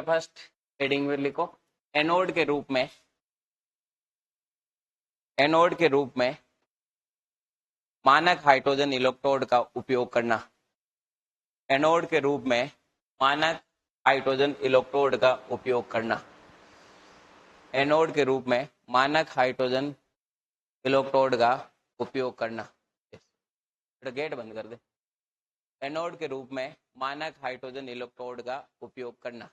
First heading में लिखो anode के रूप में, एनोड के रूप में मानक हाइड्रोजन इलेक्ट्रोड का उपयोग करना। एनोड के रूप में मानक हाइड्रोजन इलेक्ट्रोड का उपयोग करना। एनोड के रूप में मानक हाइड्रोजन इलेक्ट्रोड का उपयोग करना। गेट बंद कर दे। एनोड के रूप में मानक हाइड्रोजन इलेक्ट्रोड का उपयोग करना।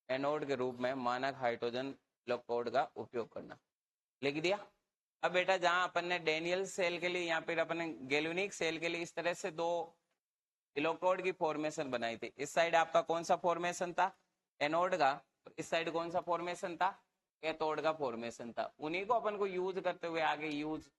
एनोड के रूप में मानक हाइड्रोजन इलेक्ट्रोड का उपयोग करना। लिख दिया। अब बेटा जहां अपन ने डेनियल सेल के लिए, यहाँ पे अपन ने गैल्वेनिक सेल के लिए इस तरह से दो इलेक्ट्रोड की फॉर्मेशन बनाई थी। इस साइड आपका कौन सा फॉर्मेशन था? एनोड का। इस साइड कौन सा फॉर्मेशन था? कैथोड का फॉर्मेशन था। उन्हीं को अपन को यूज करते हुए आगे यूज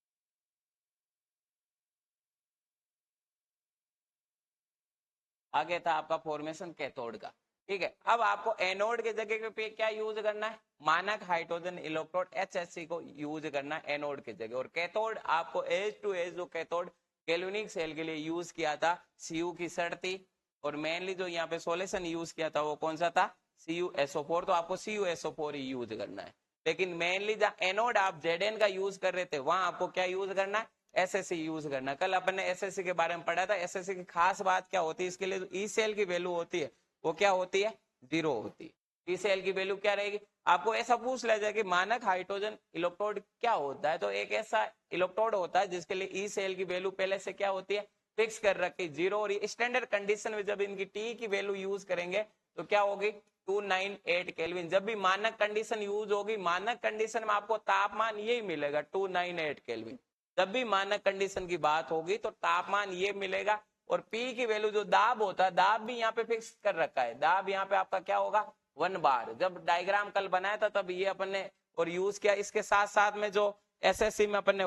आगे था आपका फॉर्मेशन कैथोड का। ठीक है, अब आपको एनोड के जगह पे क्या यूज करना है? मानक हाइड्रोजन इलेक्ट्रोड HHC को यूज करना है एनोड के जगह। और कैथोड आपको एज टू एज जो कैथोड गैल्वेनिक सेल के लिए यूज किया था Cu की शर्त थी। और मेनली जो यहाँ पे सोल्यूशन यूज किया था वो कौन सा था? CuSO4। तो आपको CuSO4 ही यूज करना है। लेकिन मेनली जहाँ एनोड आप Zn का यूज कर रहे थे वहां आपको क्या यूज करना है? एसएससी यूज करना। कल अपन ने एसएससी के बारे में पढ़ा था। एसएससी की खास बात क्या होती है? इसके लिए जो ई सेल की वैल्यू होती है वो क्या होती है? 0 होती है। ई सेल की वैल्यू क्या रहेगी? आपको ऐसा पूछ लिया जाए कि मानक हाइड्रोजन इलेक्ट्रोड क्या होता है, तो एक ऐसा इलेक्ट्रोड होता है जिसके लिए ई सेल की वैल्यू पहले से क्या होती है? फिक्स कर रखी 0। और स्टैंडर्ड कंडीशन में जब इनकी टी की वैल्यू यूज करेंगे तो क्या होगी? 298 केल्विन। जब भी मानक कंडीशन यूज होगी, मानक कंडीशन में आपको तापमान यही मिलेगा 298 केल्विन। जब भी मानक कंडीशन की बात होगी तो तापमान ये मिलेगा। और पी की वैल्यू जो दाब होता है, दाब भी यहाँ पे फिक्स कर रखा है। दाब यहाँ पे आपका क्या होगा? 1 बार। जब डायग्राम कल बनाया था तब ये अपन ने और यूज किया। इसके साथ साथ में जो एसएससी में अपन ने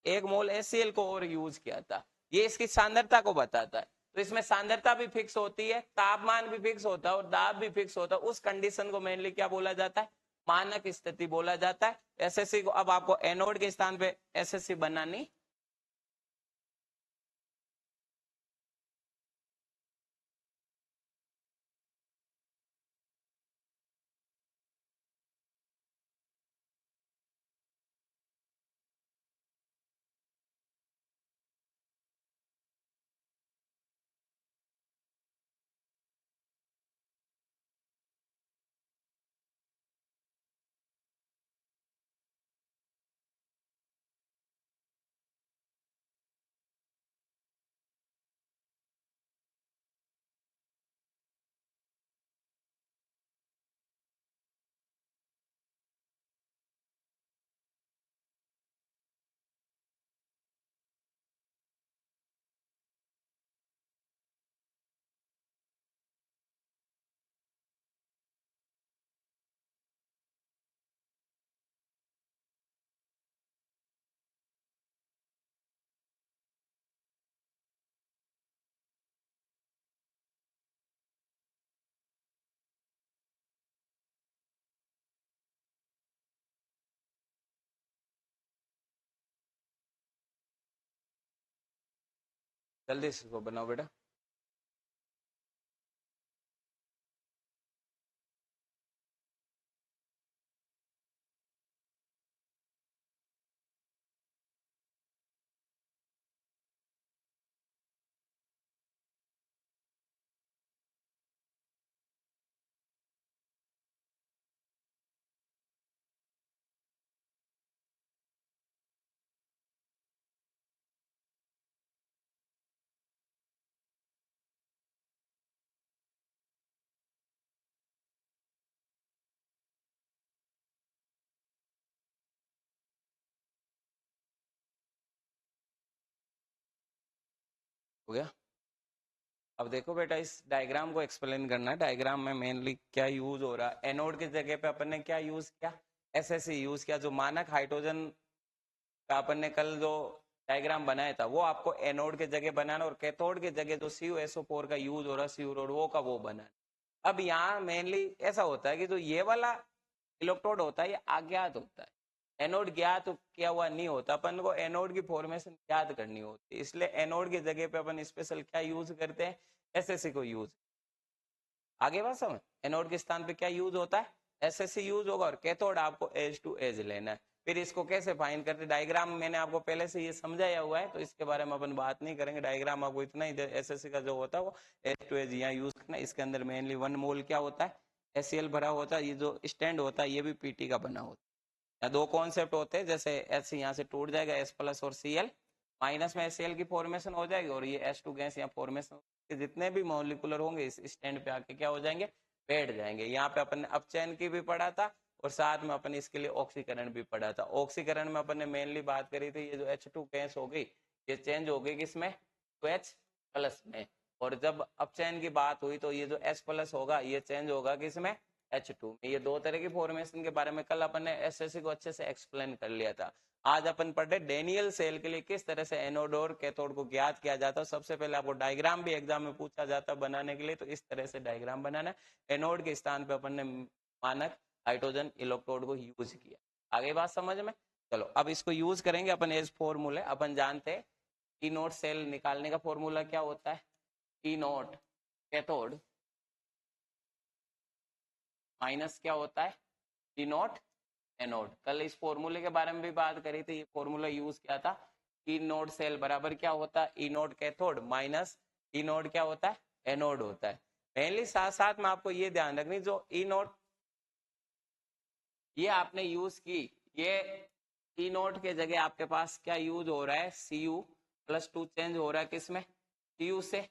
1 मोल HCl को और यूज किया था। ये इसकी सांद्रता को बताता है। तो इसमें सांद्रता भी फिक्स होती है, तापमान भी फिक्स होता है और दाब भी फिक्स होता है। उस कंडीशन को मेनली क्या बोला जाता है? मानक स्थिति बोला जाता है। एसएससी को अब आपको एनोड के स्थान पे एसएससी बनानी। जल्दी से इसको बनाओ बेटा। हो गया। अब देखो बेटा, इस डायग्राम को एक्सप्लेन करना है। डायग्राम में मेनली क्या यूज हो रहा है? एनोड की जगह पे अपन ने क्या यूज किया? एसएससी यूज किया। जो मानक हाइड्रोजन का अपन ने कल जो डायग्राम बनाया था वो आपको एनोड के जगह बनाना। और कैथोड के जगह जो CuSO4 का यूज हो रहा है CuROD वो का वो बनाना। अब यहाँ मेनली ऐसा होता है कि जो ये वाला इलेक्ट्रोड होता है ये अज्ञात होता है। एनोड ज्ञात किया हुआ नहीं होता। अपन को एनोड की फॉर्मेशन ज्ञात करनी होती है। इसलिए एनोड की जगह पे अपन स्पेशल क्या यूज करते हैं? एसएससी को यूज। आगे बात समझ, एनोड के स्थान पे क्या यूज होता है, एसएससी यूज होगा, और कैथोड आपको एज टू एज लेना है। फिर इसको कैसे फाइंड करते, डायग्राम मैंने आपको पहले से ये समझाया हुआ है, तो इसके बारे में अपन बात नहीं करेंगे। डायग्राम आपको इतना ही, एसएससी का जो होता है वो एज टू एज यहाँ यूज करना। इसके अंदर मेनली 1 मोल क्या होता है, एससीएल भरा होता है। ये जो स्टैंड होता है ये भी पीटी का बना होता है। दो कॉन्सेप्ट होते हैं, जैसे एच यहाँ से टूट जाएगा, एस प्लस और सीएल माइनस में एससीएल की फॉर्मेशन हो जाएगी, और ये एस2 गैस यहाँ फॉर्मेशन, जितने भी मॉलिक्यूलर होंगे इस स्टैंड पे आके क्या हो जाएंगे, बैठ जाएंगे। यहाँ पे अपन ने अपचयन की भी पढ़ा था, और साथ में अपन इसके लिए ऑक्सीकरण भी पढ़ा था। ऑक्सीकरण में अपन ने मेनली बात करी थी, ये जो H2 गैस हो गई ये चेंज हो गई किसमें, तो H प्लस में, और जब अपचयन की बात हुई तो ये जो H प्लस होगा ये चेंज होगा किसमें, H2 में। ये दो तरह की फॉर्मेशन के बारे में कल अपन ने एसएससी को अच्छे से एक्सप्लेन कर लिया था। आज अपन पढ़े डेनियल सेल के लिए किस तरह से एनोड और कैथोड को ज्ञात किया जाता है। सबसे पहले आपको डायग्राम भी एग्जाम में पूछा जाता है बनाने के लिए, तो इस तरह से डायग्राम बनाना। एनोड के स्थान पे अपन ने मानक हाइड्रोजन इलेक्ट्रोड को यूज किया। आगे बात समझ में, चलो अब इसको यूज करेंगे अपन एज फॉर्मूले। अपन जानते हैं ई नोट सेल निकालने का फॉर्मूला क्या होता है, ई नोट कैथोड माइनस क्या होता है, ई नोट एनोड। कल इस फॉर्मूले के बारे में भी बात करी थी, ये फॉर्मूला यूज किया था। ई नोड सेल बराबर क्या होता है, ई नोड कैथोड माइनस ई नोड क्या होता है, एनोड होता है। पहले साथ साथ में आपको ये ध्यान रखनी, जो ई नोड ये आपने यूज की, ये ई नोट के जगह आपके पास क्या यूज हो रहा है, Cu+2 चेंज हो रहा है किसमें, Cu से।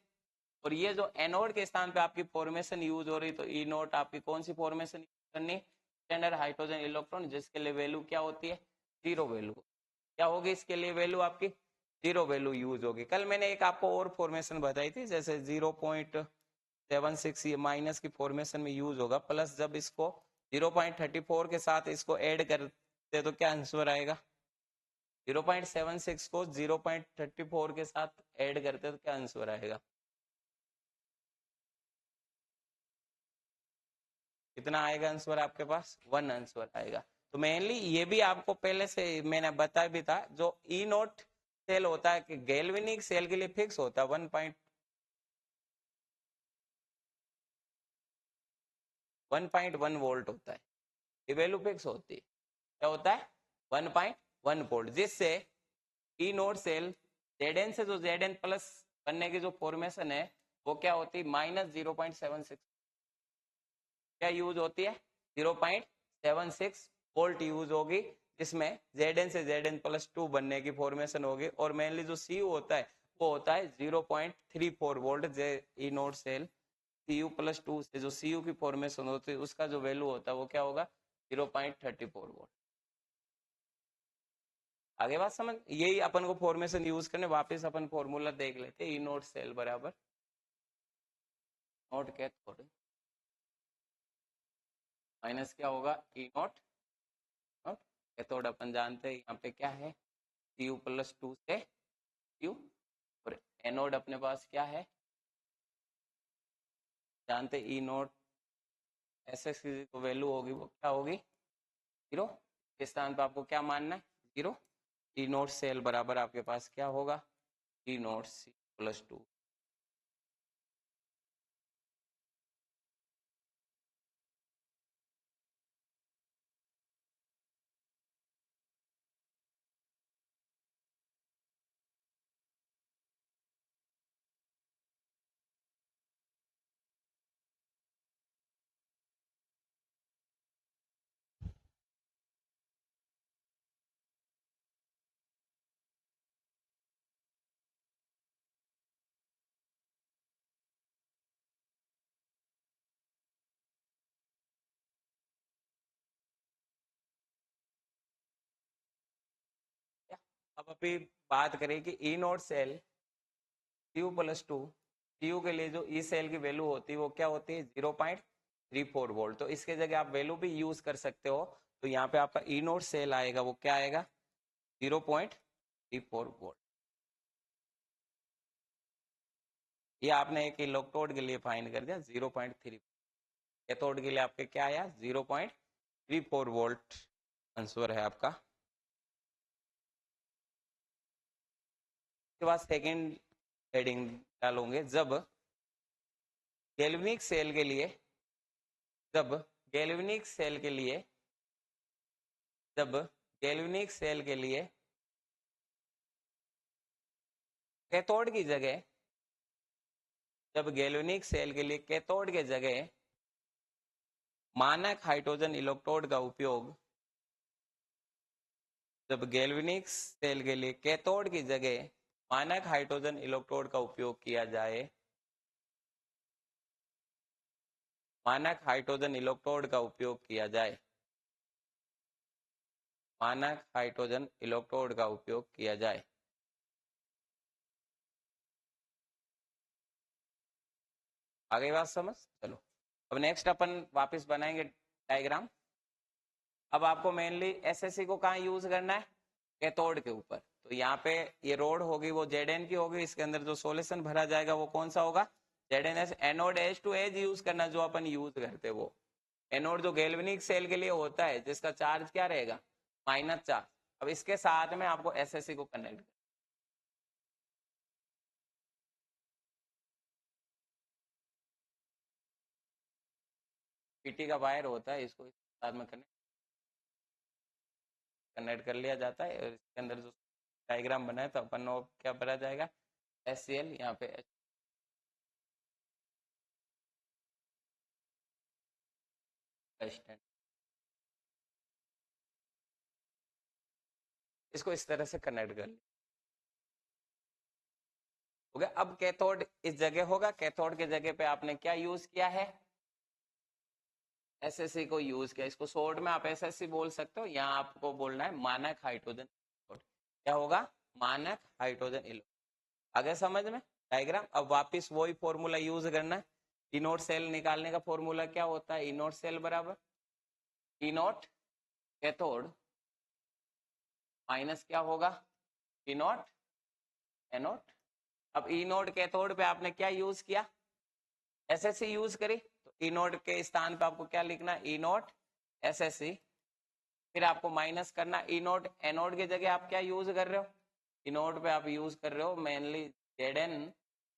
और ये जो एनोड के स्थान पे आपकी फॉर्मेशन यूज हो रही, तो ई नोट आपकी कौन सी फॉर्मेशन यूज करनी, स्टैंडर्ड हाइड्रोजन इलेक्ट्रॉन, जिसके लिए वैल्यू क्या होती है, 0 वैल्यू। क्या होगी इसके लिए वैल्यू आपकी, 0 वैल्यू यूज होगी। कल मैंने एक आपको और फॉर्मेशन बताई थी, जैसे 0.76 ये माइनस की फॉर्मेशन में यूज होगा, प्लस जब इसको 0.34 के साथ इसको ऐड करते तो क्या आंसर आएगा, 0.76 को 0.34 के साथ ऐड करते तो क्या आंसर आएगा, कितना आएगा आंसर आपके पास, 1 आंसर आएगा। तो मेनली ये भी आपको पहले से मैंने बताया भी था, जो ई नोट सेल होता है कि गैल्वेनिक सेल के लिए फिक्स होता है 1.1 वोल्ट होता है, ये वैल्यू फिक्स होती है। क्या होता है, 1.1 वोल्ट, जिससे ई नोट सेल जेड से जो जेड प्लस बनने की जो फॉर्मेशन है वो क्या होती है, -0.76 क्या यूज होती है, 0.76 वोल्ट यूज होगी, जिसमें से Zn+2 बनने की फॉर्मेशन होगी। और मेनली जो Cu होता है वो होता है 0.34 वोल्ट, जे ई नोट सेल Cu+2 से जो Cu की फॉर्मेशन होती है उसका जो वैल्यू होता है वो क्या होगा, 0.34 वोल्ट। आगे बात समझ, यही अपन को फॉर्मेशन यूज करने, वापस अपन फॉर्मूला देख लेते हैं। ई नोट सेल बराबर नोट कैथोड माइनस क्या होगा, ई नोट कैथोड। अपन जानते हैं यहाँ पे क्या है, Cu+2 से Q, और एनोड अपने पास क्या है, जानते ई नोट एस एस की जो वैल्यू होगी वो क्या होगी, 0। इस स्थान पे आपको क्या मानना है, 0। ई नोट सेल बराबर आपके पास क्या होगा, ई नोट C+2। अब अभी बात करें कि ई नोट सेल Cu+2, Cu के लिए जो ई सेल की वैल्यू होती है वो क्या होती है, 0.34 वोल्ट। तो इसके जगह आप वैल्यू भी यूज कर सकते हो, तो यहाँ पे आपका ई नोट सेल आएगा वो क्या आएगा, 0.34 वोल्ट। ये आपने एक इलेक्ट्रोड के लिए फाइंड कर दिया 0.3, कैथोड के लिए आपके क्या आया 0.34 वोल्ट आंसर है आपका। उसके बाद सेकेंड हेडिंग डालोगे, जब गैल्वेनिक सेल के लिए जब गैल्वेनिक सेल के लिए जब गैल्वेनिक सेल के लिए कैथोड की जगह जब गैल्वेनिक सेल के लिए कैथोड के जगह मानक हाइड्रोजन इलेक्ट्रोड का उपयोग जब गैल्वेनिक सेल के लिए कैथोड की जगह मानक हाइड्रोजन इलेक्ट्रोड का उपयोग किया जाए मानक हाइड्रोजन इलेक्ट्रोड का उपयोग किया जाए मानक हाइड्रोजन इलेक्ट्रोड का उपयोग किया जाए। आगे बात समझ चलो। अब नेक्स्ट अपन वापस बनाएंगे डायग्राम। अब आपको मेनली एसएससी को कहाँ यूज करना है? कैथोड के ऊपर। तो यहाँ पे ये रोड होगी वो जेड की होगी, इसके अंदर जो सॉल्यूशन भरा जाएगा वो कौन सा होगा? ZnS। Anode as to as use करना, जो अपन यूज करते वो एनोड जो गैल्वेनिक सेल के लिए होता है जिसका चार्ज क्या रहेगा? -चार्ज। अब इसके साथ में आपको एसएससी को कनेक्ट पीटी का वायर होता है, इसको साथ में कनेक्ट कर लिया जाता है और इसके अंदर जो डायग्राम बना है तो अपन क्या भरा जाएगा? HCl। यहाँ पे इसको इस तरह से कनेक्ट कर लिया हो गया। अब कैथोड इस जगह होगा, कैथोड के जगह पे आपने क्या यूज किया है? एसएससी को यूज किया। इसको शॉर्ट में आप एसएससी बोल सकते हो, यहाँ आपको बोलना है मानक हाइड्रोजन इलेक्ट्रोड। क्या होगा? मानक हाइड्रोजन इलेक्ट्रोड। आगे समझ में डायग्राम। अब वापिस वही फॉर्मूला यूज करना है। ई नोट सेल निकालने का फॉर्मूला क्या होता है? ई नोट सेल बराबर ई नोट कैथोड माइनस क्या होगा? ई नोट एनोड। अब ई नोट कैथोड पे आपने क्या यूज किया? एसएससी यूज करी, तो ई नोट के स्थान पे आपको क्या लिखना? ई नोट एसएससी। फिर आपको माइनस करना ई नोट एनोड की जगह आप क्या यूज कर रहे हो? ई नोट पे आप यूज कर रहे हो मेनली जेड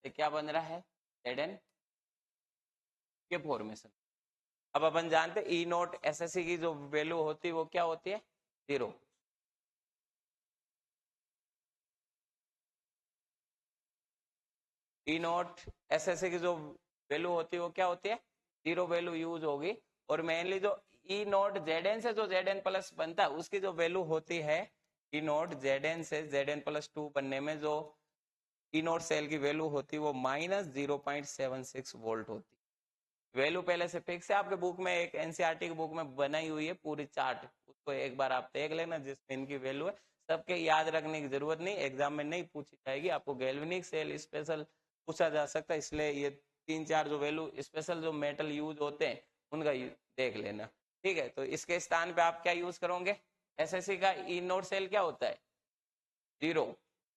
से क्या बन रहा है? जेड के फॉर्मेशन। अब अपन जानते हैं ई नोट एसएससी की जो वैल्यू होती है वो क्या होती है? 0। ई नोट एसएससी की जो वैल्यू होती है वो क्या होती है? 0 वैल्यू यूज होगी। और मेनली जो ई नोट जेड से जो जेड प्लस बनता है उसकी जो वैल्यू होती है ई नोट जेड से जेड+2 बनने में जो ई नोट सेल की वैल्यू होती है वो -0.76 वोल्ट होती है। वैल्यू पहले से फिक्स है, आपके बुक में एक एनसीईआरटी की बुक में बनाई हुई है पूरी चार्ट, उसको एक बार आप देख लेना जिसमें इनकी वैल्यू है। सबके याद रखने की जरूरत नहीं, एग्जाम में नहीं पूछी जाएगी। आपको गैल्वेनिक सेल स्पेशल पूछा जा सकता है, इसलिए ये 3-4 जो वैल्यू स्पेशल जो मेटल यूज होते हैं उनका देख लेना। ठीक है, तो इसके स्थान पे आप क्या यूज करोगे? एसएससी का ई नोट सेल क्या होता है? 0।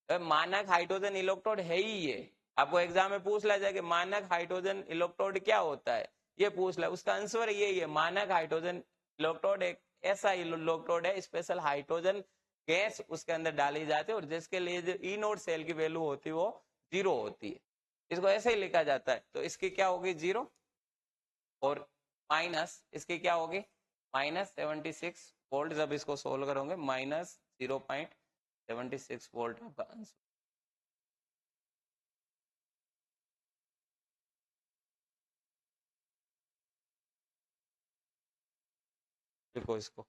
मानक हाइड्रोजन इलेक्ट्रोड है ही ये। आपको एग्जाम में पूछ लिया जाएगा मानक हाइड्रोजन इलेक्ट्रोड क्या होता है, ये पूछ लिया, उसका आंसर यही है। मानक हाइड्रोजन इलेक्ट्रोड एक ऐसा इलेक्ट्रोड है, स्पेशल हाइड्रोजन गैस उसके अंदर डाली जाती है और जिसके लिए जो ई नोट सेल की वैल्यू होती है वो 0 होती है। इसको ऐसे ही लिखा जाता है। तो इसकी क्या होगी? 0 और माइनस इसकी क्या होगी? -76 वोल्ट। जब इसको सोल्व करोगे -0.76 वोल्ट आपका आंसर। देखो इसको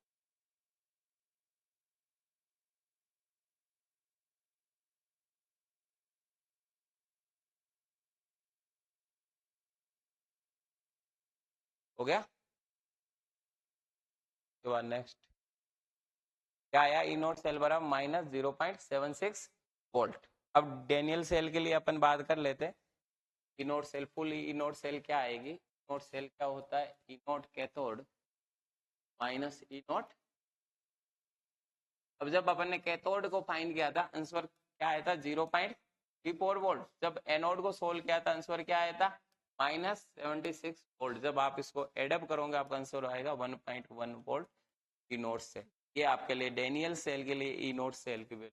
हो गया। उसके बाद नेक्स्ट क्या आया? ई नोट सेल बराबर -0.76 वोल्ट। अब डेनियल सेल के लिए अपन बात कर लेते हैं। ई नोट सेल फुल ई नोट सेल क्या आएगी? नोट सेल क्या होता है? ई नोट कैथोड माइनस ई नोट। अब जब अपन ने कैथोड को फाइंड किया था आंसर क्या आया था? 0.34 वोल्ट। जब एनोड को सोल्व किया था आंसर क्या आया था? -76 वोल्ट। जब आप इसको एडअप करोगे आपका आंसर आएगा 1.1 वोल्ट ई नोट सेल। ये आपके लिए डेनियल सेल के लिए ई नोट सेल की वैल्यू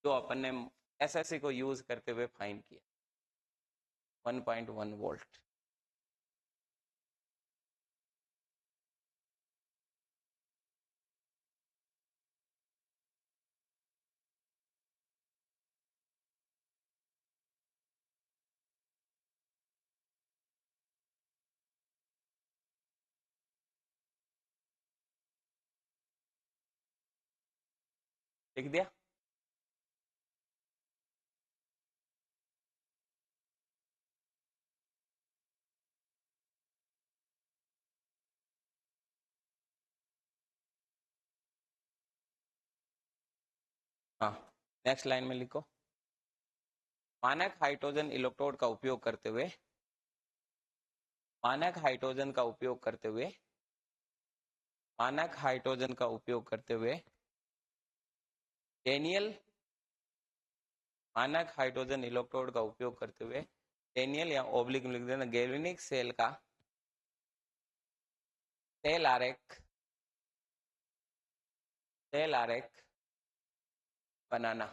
जो अपन ने एसएससी को यूज करते हुए फाइंड किया 1.1 वोल्ट। लिख दिया। हाँ, नेक्स्ट लाइन में लिखो, मानक हाइड्रोजन इलेक्ट्रोड का उपयोग करते हुए, मानक हाइड्रोजन का उपयोग करते हुए, मानक हाइड्रोजन का उपयोग करते हुए डेनियल, मानक हाइड्रोजन इलेक्ट्रोड का उपयोग करते हुए डेनियल या ओब्लिक लिख देना, गैल्वेनिक सेल का सेल आरेख, सेल आरेख बनाना,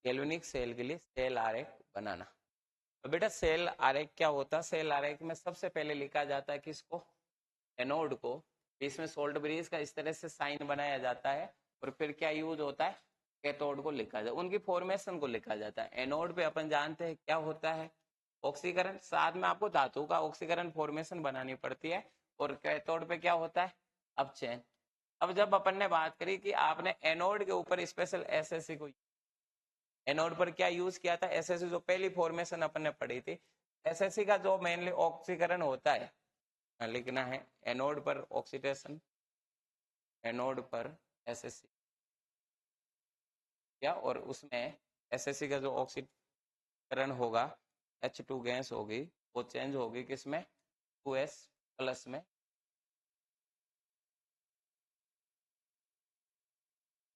गैल्वेनिक सेल के लिए सेल आरेख बनाना। तो बेटा सेल आरेख क्या होता है? सेल आरेख में सबसे पहले लिखा जाता है किसको? एनोड को। इसमें सोल्ट ब्रिज का इस तरह से साइन बनाया जाता है और फिर क्या यूज होता है? कैथोड को लिखा जाता है, उनकी फॉर्मेशन को लिखा जाता है। एनोड पे अपन जानते हैं क्या होता है? ऑक्सीकरण, साथ में आपको धातु का ऑक्सीकरण फॉर्मेशन बनानी पड़ती है। और कैथोड पे क्या होता है? अपचयन। अब जब अपन ने बात करी कि आपने एनोड के ऊपर स्पेशल एसएससी को, एनोड पर क्या यूज किया था? एसएससी, जो पहली फॉर्मेशन अपन ने पढ़ी थी। एसएससी का जो मेनली ऑक्सीकरण होता है, लिखना है एनोड पर ऑक्सीडेशन, एनोड पर एसएससी क्या, और उसमें एसएससी का जो ऑक्सीकरण होगा, H2 गैस होगी, वो चेंज होगी किसमें? 2s प्लस में।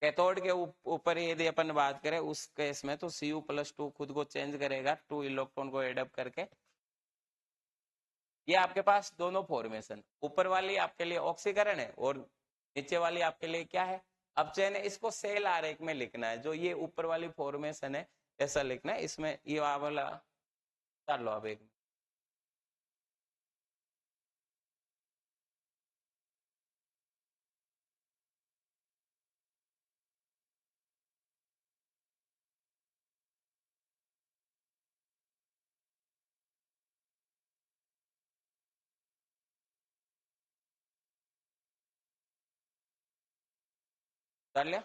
कैथोड के ऊपर यदि अपन बात करें उस केस में तो Cu+2 खुद को चेंज करेगा 2 इलेक्ट्रॉन को एडअप करके। ये आपके पास दोनों फॉर्मेशन, ऊपर वाली आपके लिए ऑक्सीकरण है और नीचे वाली आपके लिए क्या है? अपचयन है। इसको सेल आरेख में लिखना है, जो ये ऊपर वाली फॉर्मेशन है ऐसा लिखना है। इसमें ये वाला कर लो अब एक, कर लिया।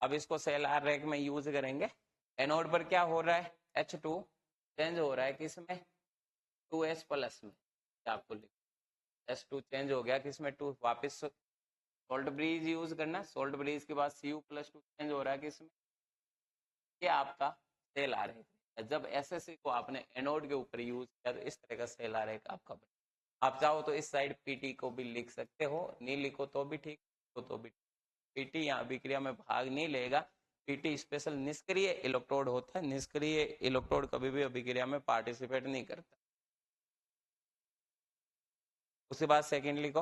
अब इसको सेल आरेख में यूज करेंगे। एनोड पर क्या हो रहा है? H2 चेंज हो रहा है किसमें? 2s प्लस में। आपको लिख, S2 चेंज हो गया किसमें? 2, वापस सोल्ट ब्रिज यूज करना। सोल्ट ब्रिज के बाद Cu+2 चेंज हो रहा है किसमें? ये आपका सेल आरेख है। जब एसएससी को आपने एनोड के ऊपर यूज किया तो इस तरह का सेल आरेख आपका बना। आप चाहो तो इस साइड पीटी को भी लिख सकते हो, नहीं लिखो तो भी ठीक, तो भी। पीटी यहाँ अभिक्रिया में भाग नहीं लेगा। पीटी स्पेशल निष्क्रिय इलेक्ट्रोड होता है, निष्क्रिय इलेक्ट्रोड कभी भी अभिक्रिया में पार्टिसिपेट नहीं करता। उसके बाद सेकेंड लिखो,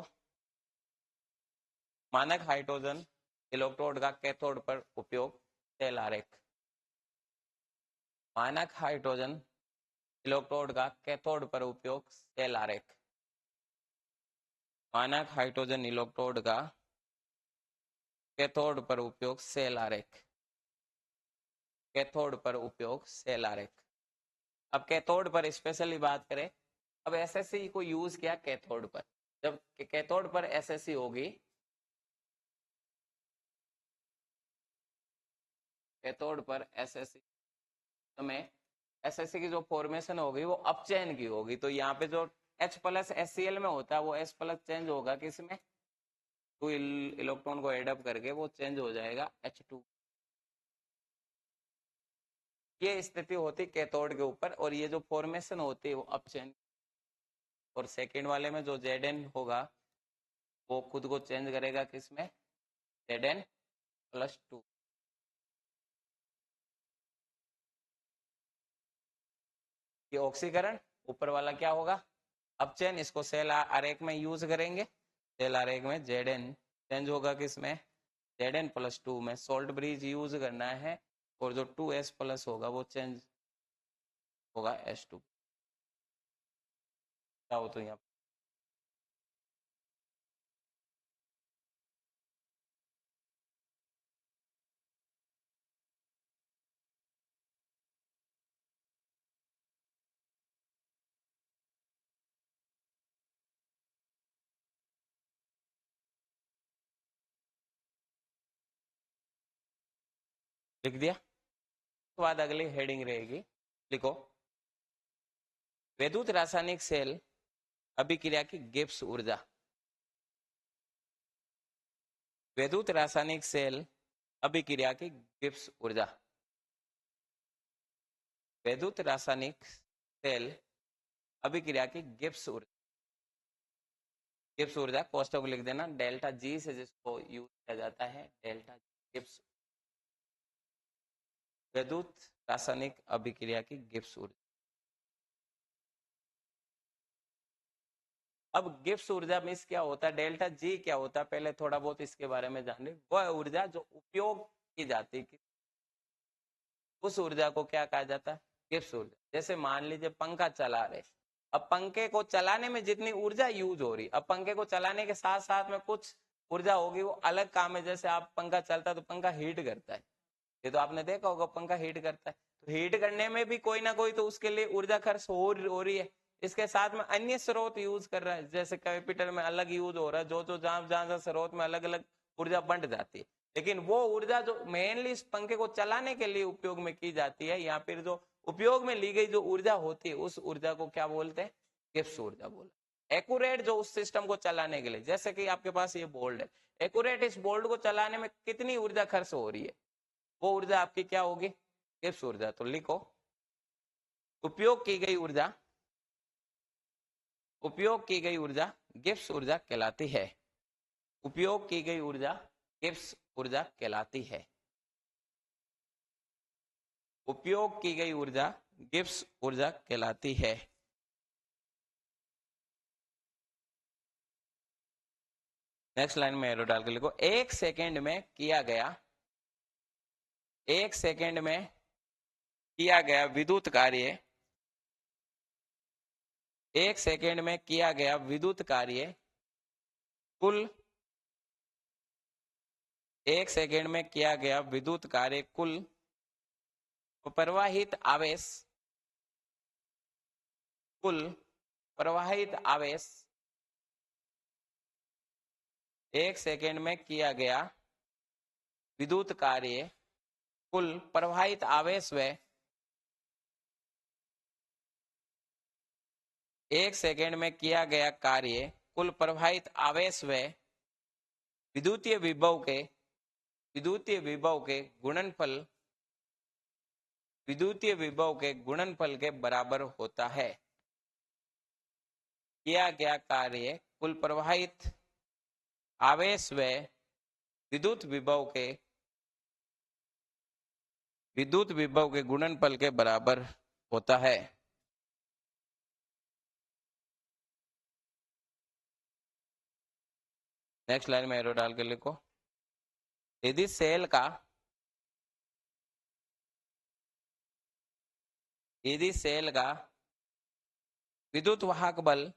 मानक हाइड्रोजन इलेक्ट्रोड का कैथोड पर उपयोग, सेल आरेख। मानक हाइड्रोजन इलेक्ट्रोड का कैथोड पर उपयोग, सेल आरेख। मानक हाइड्रोजन इलेक्ट्रोड का कैथोड पर उपयोग, सेल आरेख। कैथोड पर उपयोग, सेल आरेख। अब कैथोड पर स्पेशली बात करें, अब एसएससी को यूज किया कैथोड पर। जब कैथोड पर एसएससी होगी, कैथोड पर एसएससी में एसएससी की जो फॉर्मेशन होगी वो अपचयन की होगी। तो यहाँ पे जो H+HCl में होता है वो H+ चेंज होगा किसमें? 2 इलेक्ट्रॉन को एडअप करके वो चेंज हो जाएगा H2। ये स्थिति होती कैथोड के ऊपर, और ये जो फॉर्मेशन होती है वो अपचयन। और सेकेंड वाले में जो Zn होगा वो खुद को चेंज करेगा किसमें? Zn+2। ये ऑक्सीकरण, ऊपर वाला क्या होगा? अपचयन। इसको सेल आरेख में यूज करेंगे। सेल आरेख में Zn चेंज होगा किसमें? Zn+2 में। सोल्ट ब्रिज यूज करना है और जो 2s+ होगा वो चेंज होगा H2। क्या हो तो यहाँ लिख दिया। उसके बाद अगली हेडिंग रहेगी, लिखो विद्युत रासायनिक सेल अभिक्रिया की गिब्स ऊर्जा। विद्युत रासायनिक सेल अभिक्रिया की गिब्स ऊर्जा। विद्युत रासायनिक सेल अभिक्रिया की गिब्स ऊर्जा। गिब्स ऊर्जा कोष्टक लिख देना, डेल्टा जी से जिसको यूज किया जाता है, डेल्टा गिब्स। विद्युत रासायनिक अभिक्रिया की गिब्स ऊर्जा। अब गिब्स ऊर्जा में क्या होता है, डेल्टा जी क्या होता है, पहले थोड़ा बहुत इसके बारे में जान ले। वह ऊर्जा जो उपयोग की जाती है, उस ऊर्जा को क्या कहा जाता है, गिब्स ऊर्जा। जैसे मान लीजिए पंखा चला रहे, अब पंखे को चलाने में जितनी ऊर्जा यूज हो रही, अब पंखे को चलाने के साथ साथ में कुछ ऊर्जा होगी, वो अलग काम है। जैसे आप पंखा चलता है तो पंखा हीट करता है, ये तो आपने देखा होगा, पंखा हीट करता है, तो हीट करने में भी कोई ना कोई तो उसके लिए ऊर्जा खर्च हो रही है। इसके साथ में अन्य स्रोत यूज कर रहा है, जैसे कैपिटल में अलग यूज हो रहा है, जो जहां जहां स्रोत में अलग अलग ऊर्जा बंट जाती है। लेकिन वो ऊर्जा जो मेनली इस पंखे को चलाने के लिए उपयोग में की जाती है, या फिर जो उपयोग में ली गई जो ऊर्जा होती है, उस ऊर्जा को क्या बोलते हैं, गिब्स ऊर्जा बोलते हैं। एक्यूरेट जो उस सिस्टम को चलाने के लिए, जैसे कि आपके पास ये बोल्ट है, एक्यूरेट इस बोल्ट को चलाने में कितनी ऊर्जा खर्च हो रही है, वो ऊर्जा आपकी क्या होगी, गिब्स ऊर्जा। तो लिखो उपयोग की गई ऊर्जा, उपयोग की गई ऊर्जा गिब्स ऊर्जा कहलाती है। उपयोग की गई ऊर्जा गिब्स ऊर्जा कहलाती है। उपयोग की गई ऊर्जा गिब्स ऊर्जा कहलाती है। नेक्स्ट लाइन में एरो डाल के लिखो, एक सेकेंड में किया गया, एक सेकेंड में किया गया विद्युत कार्य, एक सेकेंड में किया गया विद्युत कार्य कुल, एक सेकेंड में किया गया विद्युत कार्य कुल प्रवाहित आवेश, कुल प्रवाहित आवेश, एक सेकेंड में किया गया विद्युत कार्य कुल प्रवाहित आवेश व, एक सेकेंड में किया गया कार्य कुल प्रवाहित आवेश व विद्युतीय विभव के, विद्युतीय विभव के गुणनफल, विद्युतीय विभव के गुणनफल के बराबर होता है। किया गया कार्य कुल प्रवाहित आवेश व विद्युत विभव के, विद्युत विभव के गुणनफल के बराबर होता है। नेक्स्ट लाइन में एरो डाल के लिखो, यदि सेल का, यदि सेल का विद्युत वाहक बल,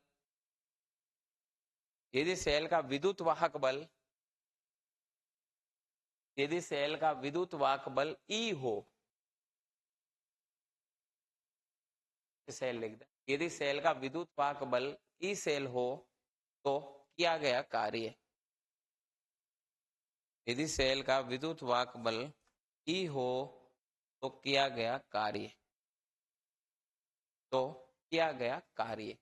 यदि सेल का विद्युत वाहक बल, यदि सेल का विद्युत वाहक बल E हो, सेल लिख दे, यदि सेल का विद्युत वाहक बल E सेल हो तो किया गया कार्य, यदि सेल का विद्युत वाहक बल E हो तो किया गया कार्य, तो किया गया कार्य।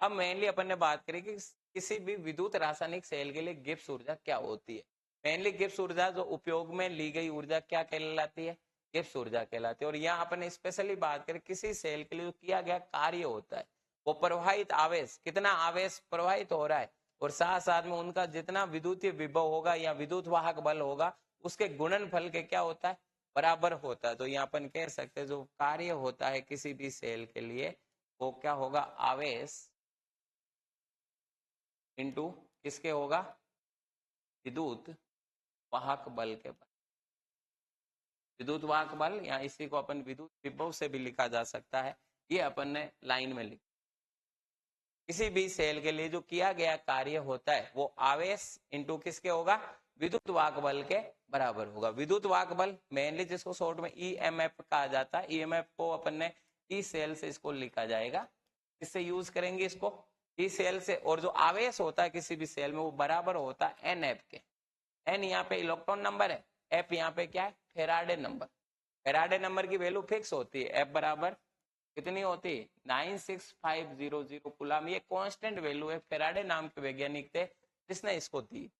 अब मेनली अपन ने बात करी कि किसी भी विद्युत रासायनिक सेल के लिए गिब्स ऊर्जा क्या होती है। मेनली गिब्स ऊर्जा जो उपयोग में ली गई ऊर्जा क्या कहलाती है, गिब्स ऊर्जा कहलाती है। और यहाँ अपन ने स्पेशली बात करी किसी सेल के लिए जो किया गया कार्य होता है, वो प्रवाहित आवेश, कितना आवेश प्रवाहित हो रहा है, और साथ साथ में उनका जितना विद्युतीय विभव होगा या विद्युत वाहक बल होगा, उसके गुणनफल के क्या होता है, बराबर होता है। तो यहाँ अपन कह सकते हैं जो कार्य होता है किसी भी सेल के लिए, वो क्या होगा, आवेश इनटू किसके होगा, विद्युत वाहक बल के बल। विद्युत वाहक बल, या इसी को अपन विद्युत विभव से भी लिखा जा सकता है, ये अपन ने लाइन में लिखा। किसी भी सेल के लिए जो किया गया कार्य होता है वो आवेश इनटू किसके होगा, विद्युत वाहक बल के बराबर होगा। विद्युत वाहक बल मेनली जिसको शॉर्ट में ईएमएफ कहा जाता है, ईएमएफ को अपन ने ई सेल से इसको लिखा जाएगा, इससे यूज करेंगे इसको ई सेल से। और जो आवेश होता है किसी भी सेल में वो बराबर होता है एन एफ के। एन यहाँ पे इलेक्ट्रॉन नंबर है, एफ यहाँ पे क्या है, फेराडे नंबर। फेराडे नंबर की वैल्यू फिक्स होती है, एफ बराबर कितनी होती है 96500 कूलम। ये कांस्टेंट वैल्यू है, फेराडे नाम के वैज्ञानिक थे जिसने इसको दी।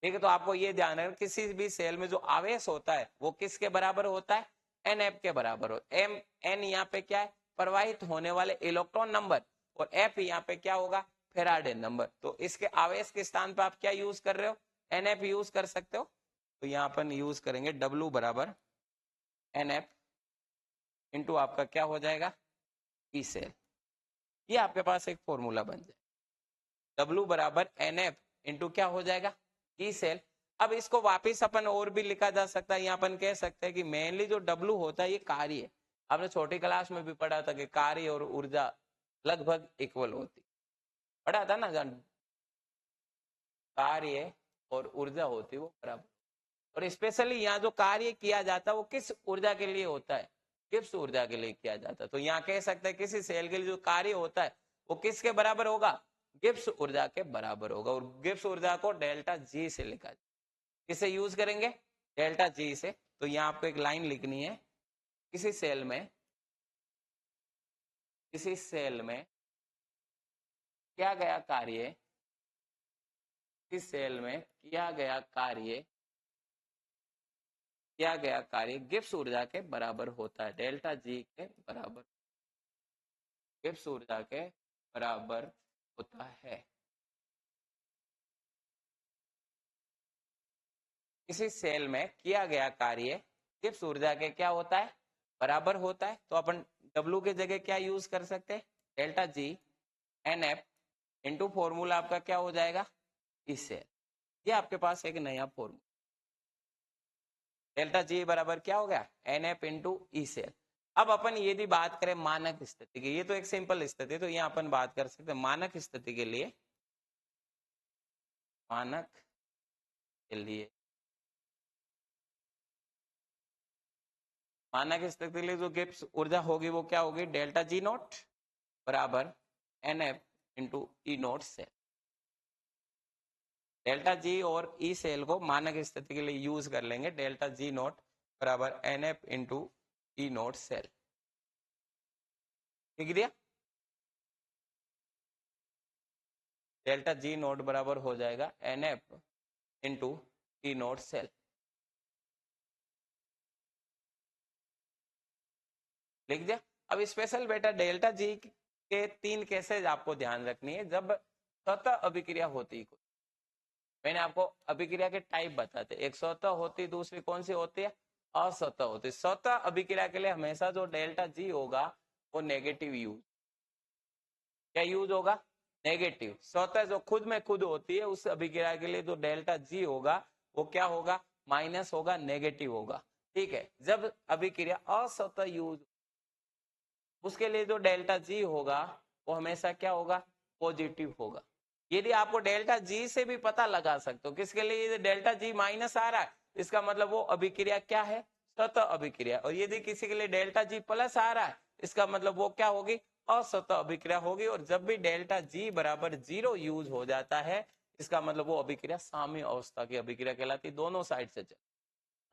ठीक है, तो आपको ये ध्यान रखना किसी भी सेल में जो आवेश होता है वो किसके बराबर होता है, एन एफ के बराबर हो। एम एन यहाँ पे क्या है, प्रवाहित होने वाले इलेक्ट्रॉन नंबर, और एफ यहाँ पे क्या होगा, फेराडे नंबर। तो इसके आवेश के स्थान पे आप क्या यूज कर रहे हो, एन एफ यूज कर सकते हो। तो यहाँ पर यूज करेंगे डब्ल्यू बराबर एन एफ इंटू आपका क्या हो जाएगा, ई सेल। ये आपके पास एक फॉर्मूला बन जाए, डब्ल्यू बराबर एन एफ इंटू क्या हो जाएगा, ई सेल। अब इसको वापिस अपन और भी लिखा जा सकता है, यहाँ अपन कह सकते हैं कि मेनली जो डब्ल्यू होता है ये कार्य है। आपने छोटी क्लास में भी पढ़ा था कि कार्य और ऊर्जा लगभग इक्वल होती, पढ़ा था ना जान, कार्य और ऊर्जा होती वो बराबर। और स्पेशली यहाँ जो कार्य किया जाता है वो किस ऊर्जा के लिए होता है, गिब्स ऊर्जा के लिए किया जाता है। तो यहाँ कह सकते हैं किसी सेल के लिए जो कार्य होता है वो किसके बराबर होगा, गिब्स ऊर्जा के बराबर होगा। और गिब्स ऊर्जा को डेल्टा जी से लिखा जाए, किसे यूज करेंगे, डेल्टा जी से। तो यहाँ आपको एक लाइन लिखनी है, किसी सेल में किया गया कार्य, किस सेल में किया गया कार्य गिब्स ऊर्जा के बराबर होता है, डेल्टा जी के बराबर, गिब्स ऊर्जा के बराबर होता है। किसी सेल में किया गया कार्य गिब्स ऊर्जा के क्या होता है, बराबर होता है। तो अपन W के जगह क्या यूज कर सकते हैं, delta G N F into formula आपका क्या हो जाएगा, इससे ये आपके पास एक नया फॉर्मूला, डेल्टा जी बराबर क्या हो गया, N F into E cell. अब अपन यदि बात करें मानक स्थिति की, ये तो एक सिंपल स्थिति है, तो यहाँ अपन बात कर सकते हैं मानक स्थिति के लिए, मानक के लिए मानक स्थिति के लिए जो गिब्स ऊर्जा होगी वो क्या होगी, डेल्टा जी नॉट बराबर N F into E not cell. Delta G और ई सेल को मानक स्थिति के लिए यूज कर लेंगे, डेल्टा जी नॉट बराबर N F into E not cell. लिख दिया, डेल्टा जी नॉट बराबर हो जाएगा N F into E not cell. लिख दिया। अब स्पेशल बेटा डेल्टा जी के 3 केसेज आपको ध्यान रखनी है जब स्वतः अभिक्रिया होती है। मैंने आपको अभिक्रिया के टाइप बताते, एक स्वतः होती, दूसरी कौन सी होती है, असतः होती। स्वतः अभिक्रिया के लिए हमेशा जो डेल्टा जी होगा वो नेगेटिव यूज, क्या यूज होगा, नेगेटिव। स्वतः जो खुद में खुद होती है उस अभिक्रिया के लिए जो डेल्टा जी होगा वो क्या होगा, माइनस होगा, नेगेटिव होगा। ठीक है, जब अभिक्रिया असतः यूज उसके लिए जो डेल्टा जी होगा वो हमेशा क्या होगा, पॉजिटिव होगा। यदि आपको डेल्टा जी से भी पता लगा सकते हो किसके लिए डेल्टा जी माइनस आ रहा है, इसका मतलब वो अभिक्रिया क्या है, स्वतः अभिक्रिया। और यदि किसी के लिए डेल्टा जी प्लस आ रहा है इसका मतलब वो क्या होगी, असतः अभिक्रिया होगी। और जब भी डेल्टा जी बराबर 0 यूज हो जाता है इसका मतलब वो अभिक्रिया साम्य अवस्था की अभिक्रिया कहलाती, दोनों साइड से चल।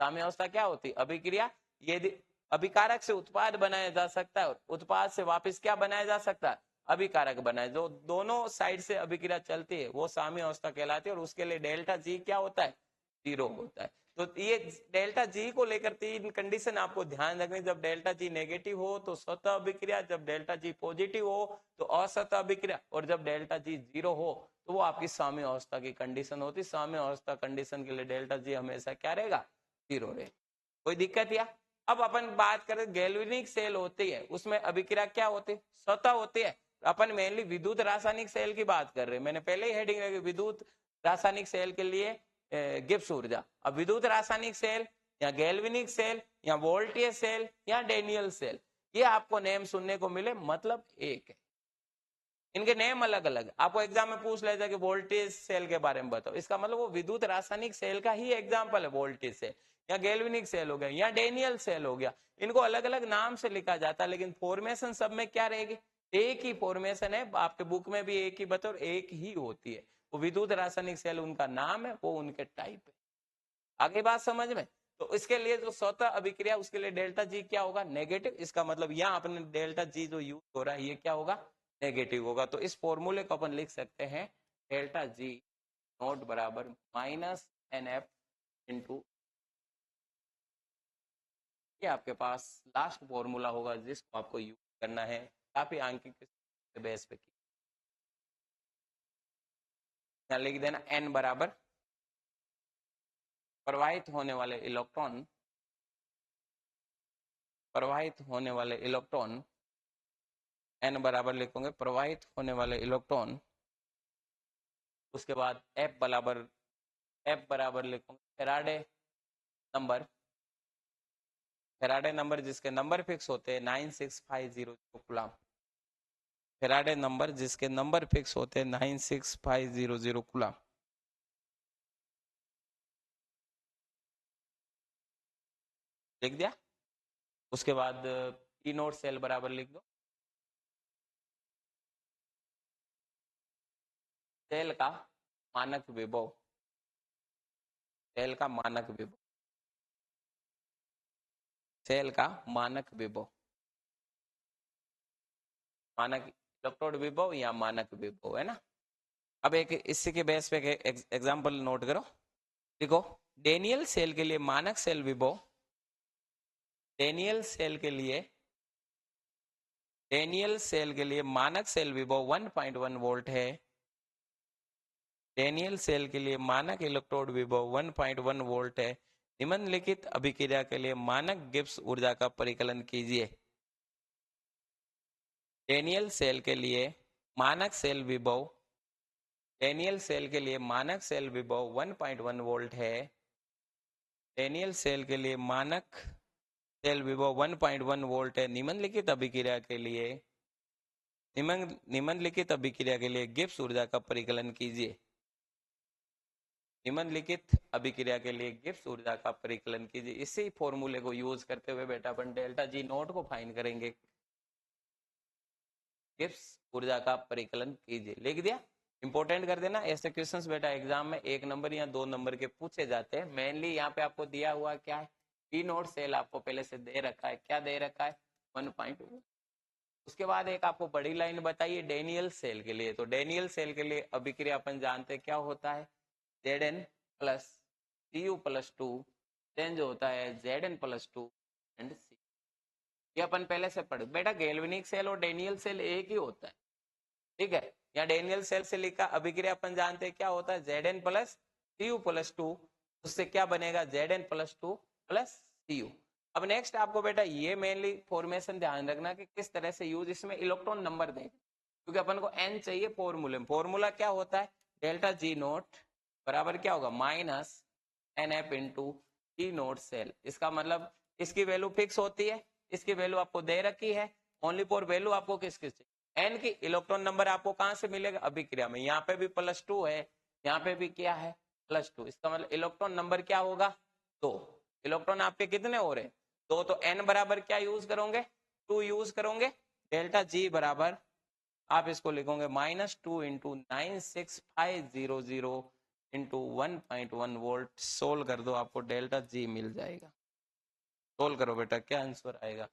साम्य अवस्था क्या होती, अभिक्रिया यदि अभिकारक से उत्पाद बनाया जा सकता है, उत्पाद से वापस क्या बनाया जा सकता है, अभिकारक बनाए, जो दोनों साइड से अभिक्रिया चलती है वो साम्य अवस्था कहलाती है। और उसके लिए डेल्टा जी क्या होता है, 0 होता है। तो ये डेल्टा जी को लेकर 3 कंडीशन आपको ध्यान रखनी, जब डेल्टा जी नेगेटिव हो तो स्वतः अभिक्रिया, जब डेल्टा जी पॉजिटिव हो तो असतः अभिक्रिया, और जब डेल्टा जी 0 हो तो वो आपकी साम्य अवस्था की कंडीशन होती। साम्य अवस्था कंडीशन के लिए डेल्टा जी हमेशा क्या रहेगा, 0 रहेगा। कोई दिक्कत या। अब अपन बात करें गैल्वेनिक सेल होती है उसमें अभिक्रिया क्या होती है, स्वतः होती है। अपन मेनली विद्युत रासायनिक सेल की बात कर रहे हैं, मैंने पहले ही हेडिंग रखी विद्युत रासायनिक सेल के लिए गिब्स ऊर्जा। अब विद्युत रासायनिक सेल या गैल्वेनिक सेल या वोल्टेज सेल या डेनियल सेल, ये आपको नेम सुनने को मिले मतलब एक है, इनके नेम अलग अलग। आपको एग्जाम में पूछ लेता है कि वोल्टेज सेल के बारे में बताओ, इसका मतलब वो विद्युत रासायनिक सेल का ही एग्जाम्पल है, वोल्टेज सेल या गैल्वेनिक सेल हो गया या डेनियल सेल हो गया। इनको अलग अलग नाम से लिखा जाता है लेकिन फॉर्मेशन सब में क्या रहेगी, एक ही फॉर्मेशन है। आपके बुक में भी एक ही बताओ, एक ही होती है। वो विद्युत रासायनिक सेल उनका नाम है, वो उनके टाइप है। आगे बात समझ में? तो इसके लिए जो स्वतः अभिक्रिया उसके लिए डेल्टा जी क्या होगा, नेगेटिव। इसका मतलब यहाँ अपने डेल्टा जी जो यूज हो रहा है ये क्या होगा, नेगेटिव होगा। तो इस फॉर्मूले को अपन लिख सकते हैं डेल्टा जी नोट बराबर माइनस एन एफ इंटू, ये आपके पास लास्ट फॉर्मूला होगा जिसको आपको यूज करना है। काफी आंकिक बेस पे यहाँ लिख देना एन बराबर प्रवाहित होने वाले इलेक्ट्रॉन, प्रवाहित होने वाले इलेक्ट्रॉन, एन बराबर लिखोगे प्रवाहित होने वाले इलेक्ट्रॉन। उसके बाद एफ बराबर, एफ बराबर लिखोगे फेराडे नंबर, फेराडे नंबर जिसके नंबर फिक्स होते हैं 9650 कूलम, फेराडे नंबर जिसके नंबर फिक्स होते हैं 9650 कूलम। लिख दिया। उसके बाद पी नोट सेल बराबर लिख दो सेल का मानक विभव, सेल का मानक विभव, सेल का मानक विभव, मानक इलेक्ट्रोड विभव या मानक विभव है ना। अब एक इसी के बेस पे एग्जांपल नोट करो। देखो डेनियल सेल के लिए मानक सेल विभव, डेनियल सेल के लिए, डेनियल सेल के लिए मानक सेल विभव 1.1 वोल्ट है। डेनियल सेल के लिए मानक इलेक्ट्रोड विभव 1.1 वोल्ट है। निम्नलिखित अभिक्रिया के लिए मानक गिब्स ऊर्जा का परिकलन कीजिए। डेनियल सेल के लिए मानक सेल विभव, डेनियल सेल के लिए मानक सेल विभव 1.1 वोल्ट है। डेनियल सेल के लिए मानक सेल विभव 1.1 वोल्ट है। निम्नलिखित अभिक्रिया के लिए, निम्नलिखित अभिक्रिया के लिए गिब्स ऊर्जा का परिकलन कीजिए। निम्नलिखित अभिक्रिया के लिए गिब्स ऊर्जा का परिकलन कीजिए। इसी फॉर्मूले को यूज करते हुए बेटा अपन डेल्टा जी नोट को फाइंड करेंगे। गिब्स ऊर्जा का परिकलन कीजिए, लिख दिया। इंपॉर्टेंट कर देना, ऐसे क्वेश्चंस बेटा एग्जाम में 1 नंबर या 2 नंबर के पूछे जाते हैं। मेनली यहाँ पे आपको दिया हुआ क्या है, पी नोट सेल आपको पहले से दे रखा है। क्या दे रखा है, 1.1। उसके बाद एक आपको बड़ी लाइन बताइए डेनियल सेल के लिए। तो डेनियल सेल के लिए अभिक्रिया अपन जानते हैं क्या होता है, Zn plus Cu plus 2 change होता है Zn प्लस 2 एंड C। ये अपन पहले से पढ़ बेटा, गैल्वेनिक सेल और डेनियल सेल एक ही होता है, ठीक है। यहाँ डेनियल सेल से लिखा अभिक्रिया अपन जानते हैं क्या होता है, Zn प्लस Cu प्लस 2, उससे क्या बनेगा Zn प्लस 2 प्लस Cu। अब नेक्स्ट आपको बेटा ये मेनली फॉर्मेशन ध्यान रखना कि किस तरह से यूज, इसमें इलेक्ट्रॉन नंबर दें क्योंकि अपन को n चाहिए फॉर्मूले में। फॉर्मूला क्या होता है, डेल्टा जी नोट बराबर क्या होगा, minus N F into T not cell. इसका मतलब इसकी वैल्यू फिक्स होती है, इसकी वैल्यू आपको दे रखी है। ओनली फॉर वैल्यू आपको किस किस चाहिए, एन की। इलेक्ट्रॉन नंबर आपको कहां से मिलेगा, अभिक्रिया में। यहाँ पे भी +2 है, यहाँ पे भी क्या है, +2। इसका मतलब इलेक्ट्रॉन नंबर क्या होगा, 2। इलेक्ट्रॉन आपके कितने हो रहे, 2। तो एन बराबर क्या यूज करोगे, 2 यूज करोगे। डेल्टा जी बराबर आप इसको लिखोगे -2 इंटू 96500 इंटू 1.1 वोल्ट। सोल्व कर दो, आपको डेल्टा जी मिल जाएगा। सोल्व करो बेटा, क्या आंसर आएगा।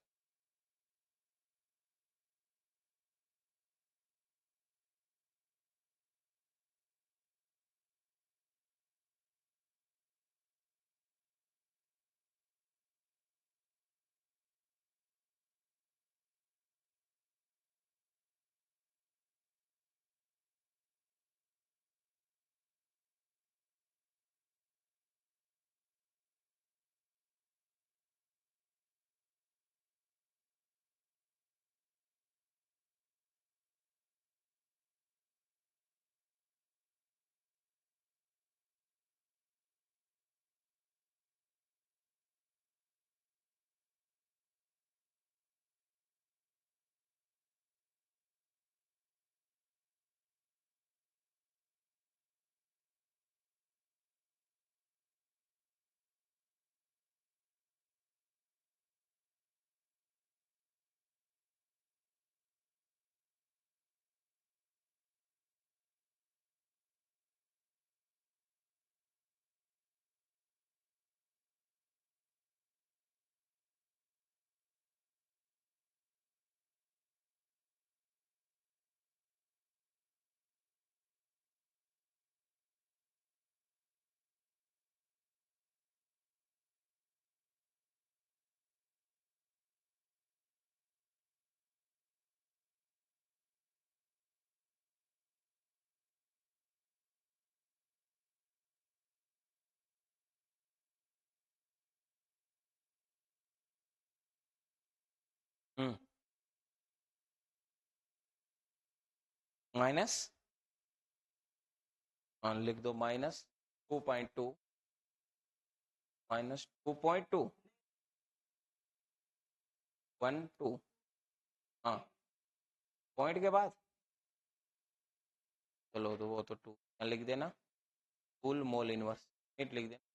माइनस, लिख दो माइनस 2.2 माइनस 2.2 1 2, हाँ पॉइंट के बाद चलो तो वो तो 2 लिख देना, फुल मोल इनवर्स यूनिट लिख देना।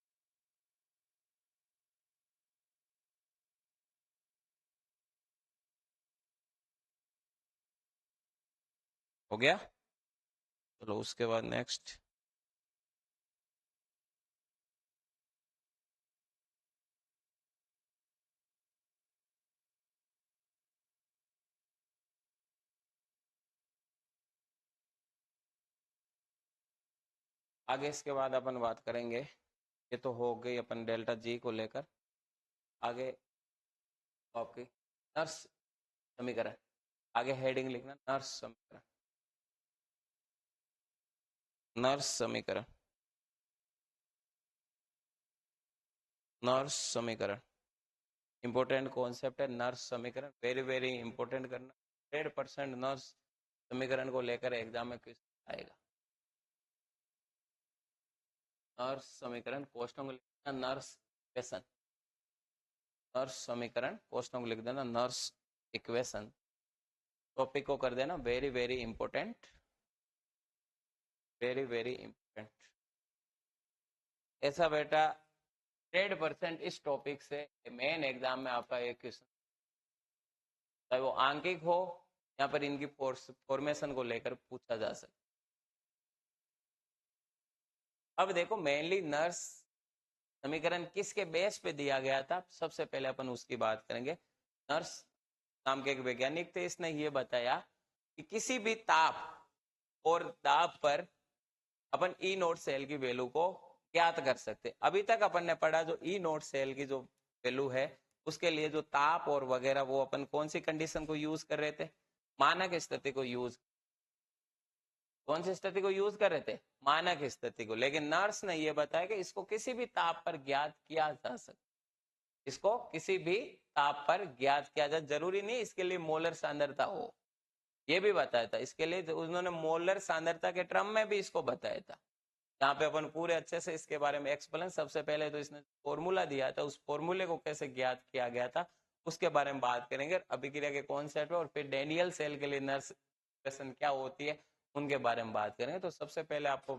हो गया। चलो उसके बाद नेक्स्ट, आगे इसके बाद अपन बात करेंगे, ये तो हो गई अपन डेल्टा जी को लेकर। आगे आपकी नर्स समीकरण, आगे हेडिंग लिखना नर्स समीकरण, नर्स समीकरण, नर्स समीकरण इंपॉर्टेंट कॉन्सेप्ट है। नर्स समीकरण वेरी वेरी इंपॉर्टेंट करना, 100% नर्स समीकरण को लेकर एग्जाम में क्वेश्चन आएगा। नर्स समीकरण क्वेश्चन को लिखना नर्स इक्वेशन, नर्स समीकरण क्वेश्चन को लिख देना नर्स इक्वेशन, टॉपिक को कर देना very very important, very very important. ऐसा बेटा 100% इस टॉपिक से मेन एग्जाम में आपका एक क्वेश्चन, चाहे वो आंकिक हो या पर इनकी फॉर्मेशन को लेकर पूछा जा सकता। अब देखो मेनली नर्स समीकरण किसके बेस पे दिया गया था, सबसे पहले अपन उसकी बात करेंगे। नर्स नाम के एक वैज्ञानिक थे, इसने ये बताया कि किसी भी ताप और दाब पर अपन ई नोट सेल की वैल्यू को ज्ञात कर सकते। अभी तक अपन ने पढ़ा जो ई नोट सेल की जो वैल्यू है उसके लिए जो ताप और वगैरह वो अपन कौन सी कंडीशन को यूज कर रहे थे, मानक स्थिति को यूज, कौन सी स्थिति को यूज कर रहे थे, मानक स्थिति को। लेकिन नर्स ने यह बताया कि इसको किसी भी ताप पर ज्ञात किया जा सकता, इसको किसी भी ताप पर ज्ञात किया जा, जरूरी नहीं इसके लिए मोलर सांद्रता हो, ये भी बताया था। इसके लिए उन्होंने मोलर सांद्रता के टर्म में भी इसको बताया था, यहाँ पे अपन पूरे अच्छे से इसके बारे में एक्सप्लेन। सबसे पहले तो इसने फॉर्मूला दिया था, उस फॉर्मूले को कैसे ज्ञात किया गया था उसके बारे में बात करेंगे, अभिक्रिया के कॉन्सेप्ट और फिर डेनियल सेल के लिए नर्स इक्वेशन क्या होती है उनके बारे में बात करेंगे। तो सबसे पहले आपको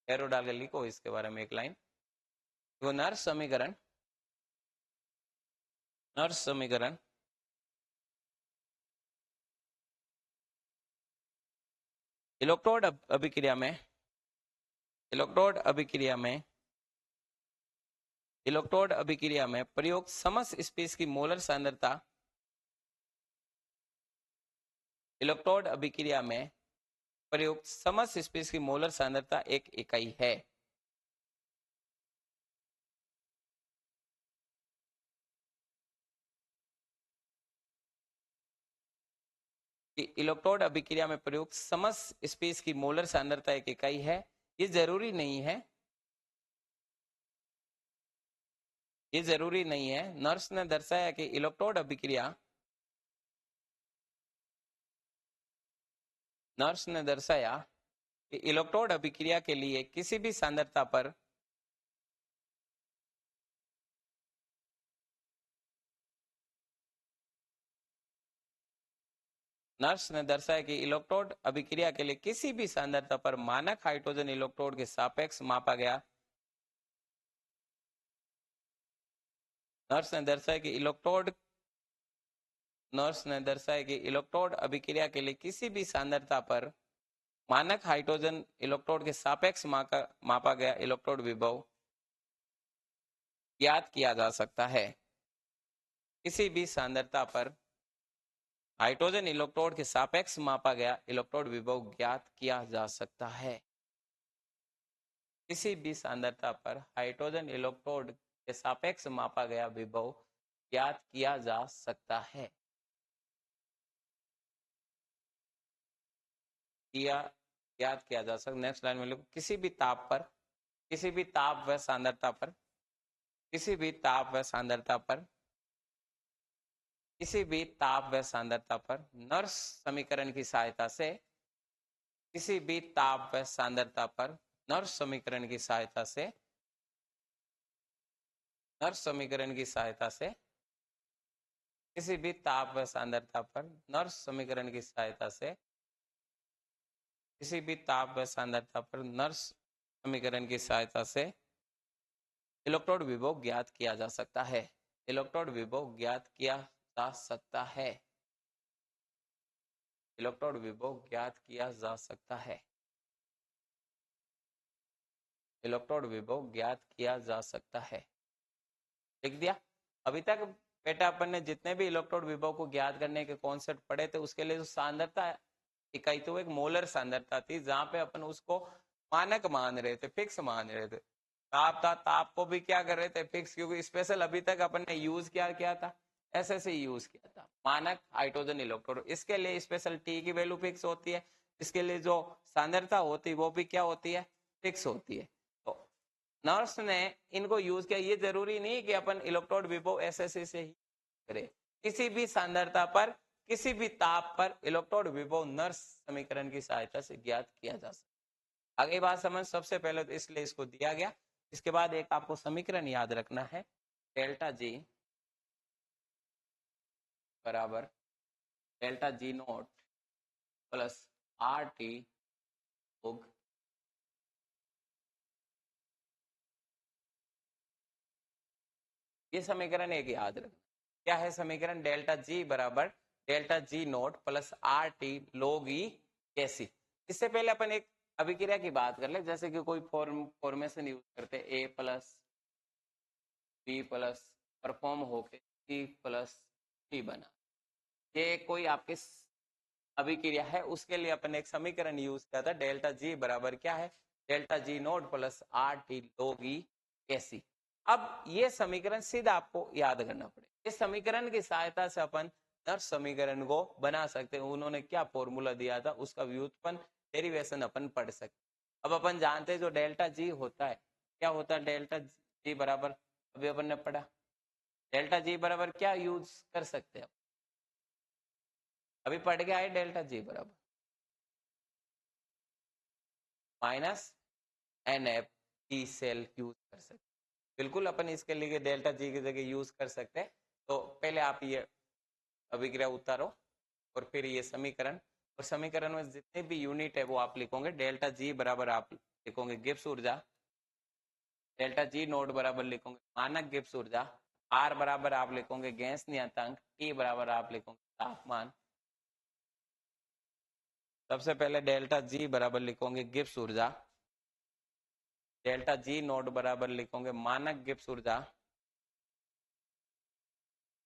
एरो डाल के लिखो इसके बारे में एक लाइन, वो नर्स समीकरण, नर्स समीकरण इलेक्ट्रोड अभिक्रिया में, इलेक्ट्रोड अभिक्रिया में, इलेक्ट्रोड अभिक्रिया में प्रयुक्त समस्त स्पेस की मोलर सांद्रता, इलेक्ट्रोड अभिक्रिया में प्रयुक्त समस्त स्पेस की मोलर सांद्रता एक इकाई है। कि इलेक्ट्रोड अभिक्रिया में प्रयुक्त समस्त स्पेस की मोलर सांद्रता एक इकाई है, ये जरूरी नहीं है, ये जरूरी नहीं है। नर्स ने दर्शाया कि इलेक्ट्रोड अभिक्रिया, नर्स ने दर्शाया कि इलेक्ट्रोड अभिक्रिया के लिए किसी भी सांद्रता पर नर्स ने दर्शाया कि इलेक्ट्रोड अभिक्रिया के लिए किसी भी सांद्रता पर मानक हाइड्रोजन इलेक्ट्रोड के सापेक्ष मापा गया, नर्स ने दर्शाया कि इलेक्ट्रोड, नर्स ने दर्शाया कि इलेक्ट्रोड अभिक्रिया के लिए किसी भी सांद्रता पर मानक हाइड्रोजन इलेक्ट्रोड के सापेक्ष मापा गया इलेक्ट्रोड विभव ज्ञात किया जा सकता है। किसी भी सांद्रता पर हाइड्रोजन इलेक्ट्रोड के सापेक्ष मापा गया इलेक्ट्रोड विभव ज्ञात किया जा सकता है। किसी भी सांद्रता पर हाइड्रोजन इलेक्ट्रोड के सापेक्ष मापा गया विभव ज्ञात किया जा सकता है, किया ज्ञात किया जा सकता। नेक्स्ट लाइन में लिखो, किसी भी ताप पर, किसी भी ताप व सांद्रता पर, किसी भी ताप व सांद्रता पर, किसी भी ताप व सांद्रता पर नर्स समीकरण की सहायता से किसी भी ताप व सांद्रता पर नर्स समीकरण की सहायता से किसी भी ताप व सांद्रता पर नर्स समीकरण की सहायता से किसी भी ताप व सांद्रता पर नर्स समीकरण की सहायता से इलेक्ट्रोड विभव ज्ञात किया जा सकता है। इलेक्ट्रोड विभव ज्ञात किया जा सकता है। इलेक्ट्रोड विभव ज्ञात किया जा सकता है। इलेक्ट्रोड विभव ज्ञात किया जा सकता है। लिख दिया। अभी तक बेटा अपन ने जितने भी इलेक्ट्रोड विभव को ज्ञात करने के कॉन्सेप्ट पढ़े थे उसके लिए जो सांद्रता इकाई तो एक मोलर सांद्रता थी, जहां पे अपन उसको मानक मान रहे थे, फिक्स मान रहे थे। ताप था, ताप को भी क्या कर रहे थे, फिक्स, क्योंकि स्पेशल अभी तक अपन ने यूज क्या किया था, ऐसे यूज किया था, मानक हाइड्रोजन इलेक्ट्रोड। इसके लिए स्पेशल टी की वैल्यू फिक्स होती है, इसके लिए जो सांद्रता होती है वो भी क्या होती है, फिक्स होती है। तो नर्स ने इनको यूज किया। ये जरूरी नहीं कि अपन इलेक्ट्रोड विभव ऐसे से ही करें, किसी भी सांद्रता पर किसी भी ताप पर इलेक्ट्रोड विभव नर्स समीकरण की सहायता से ज्ञात किया जा सकता है। आगे बात समझ। सबसे पहले तो इसलिए इसको दिया गया। इसके बाद एक आपको समीकरण याद रखना है, डेल्टा जी बराबर delta G note plus R T होग। ये समीकरण एक याद रखना। क्या है समीकरण, डेल्टा जी बराबर delta G note plus R T log ई कैसी। इससे पहले अपन एक अभिक्रिया की बात कर ले, जैसे कि कोई फॉर्मेशन यूज करते ए प्लस बी प्लस परफॉर्म होके सी प्लस टी बना। ये कोई आपके अभिक्रिया है, उसके लिए अपन एक समीकरण यूज किया था, डेल्टा जी बराबर क्या है, delta G note plus R T log ई कैसी। अब ये समीकरण सीधा आपको याद करना पड़े। इस समीकरण की सहायता से अपन नर्स समीकरण को बना सकते हैं। उन्होंने क्या फॉर्मूला दिया था उसका व्युत्पन्न डेरिवेशन अपन पढ़ सकते। अब अपन जानते हैं जो डेल्टा जी होता है, क्या होता है डेल्टा जी बराबर, अभी अपन ने पढ़ा, डेल्टा जी बराबर क्या यूज कर सकते हैं, अभी पढ़ के आए, डेल्टा जी बराबर minus N F E cell use कर सकते। बिल्कुल अपन इसके लिए डेल्टा जी की जगह यूज कर सकते हैं। तो पहले आप ये अभिक्रिया उतारो और फिर ये समीकरण, और समीकरण में जितने भी यूनिट है वो आप लिखोगे। डेल्टा जी बराबर आप लिखोगे गिब्स ऊर्जा, डेल्टा जी नोट बराबर लिखोगे मानक गिब्स ऊर्जा, आर बराबर आप लिखोगे गैस नियतांक, टी बराबर आप लिखोगे तापमान। सबसे पहले डेल्टा जी बराबर लिखोगे गिब्स ऊर्जा, डेल्टा जी नोट बराबर लिखोगे मानक गिब्स ऊर्जा,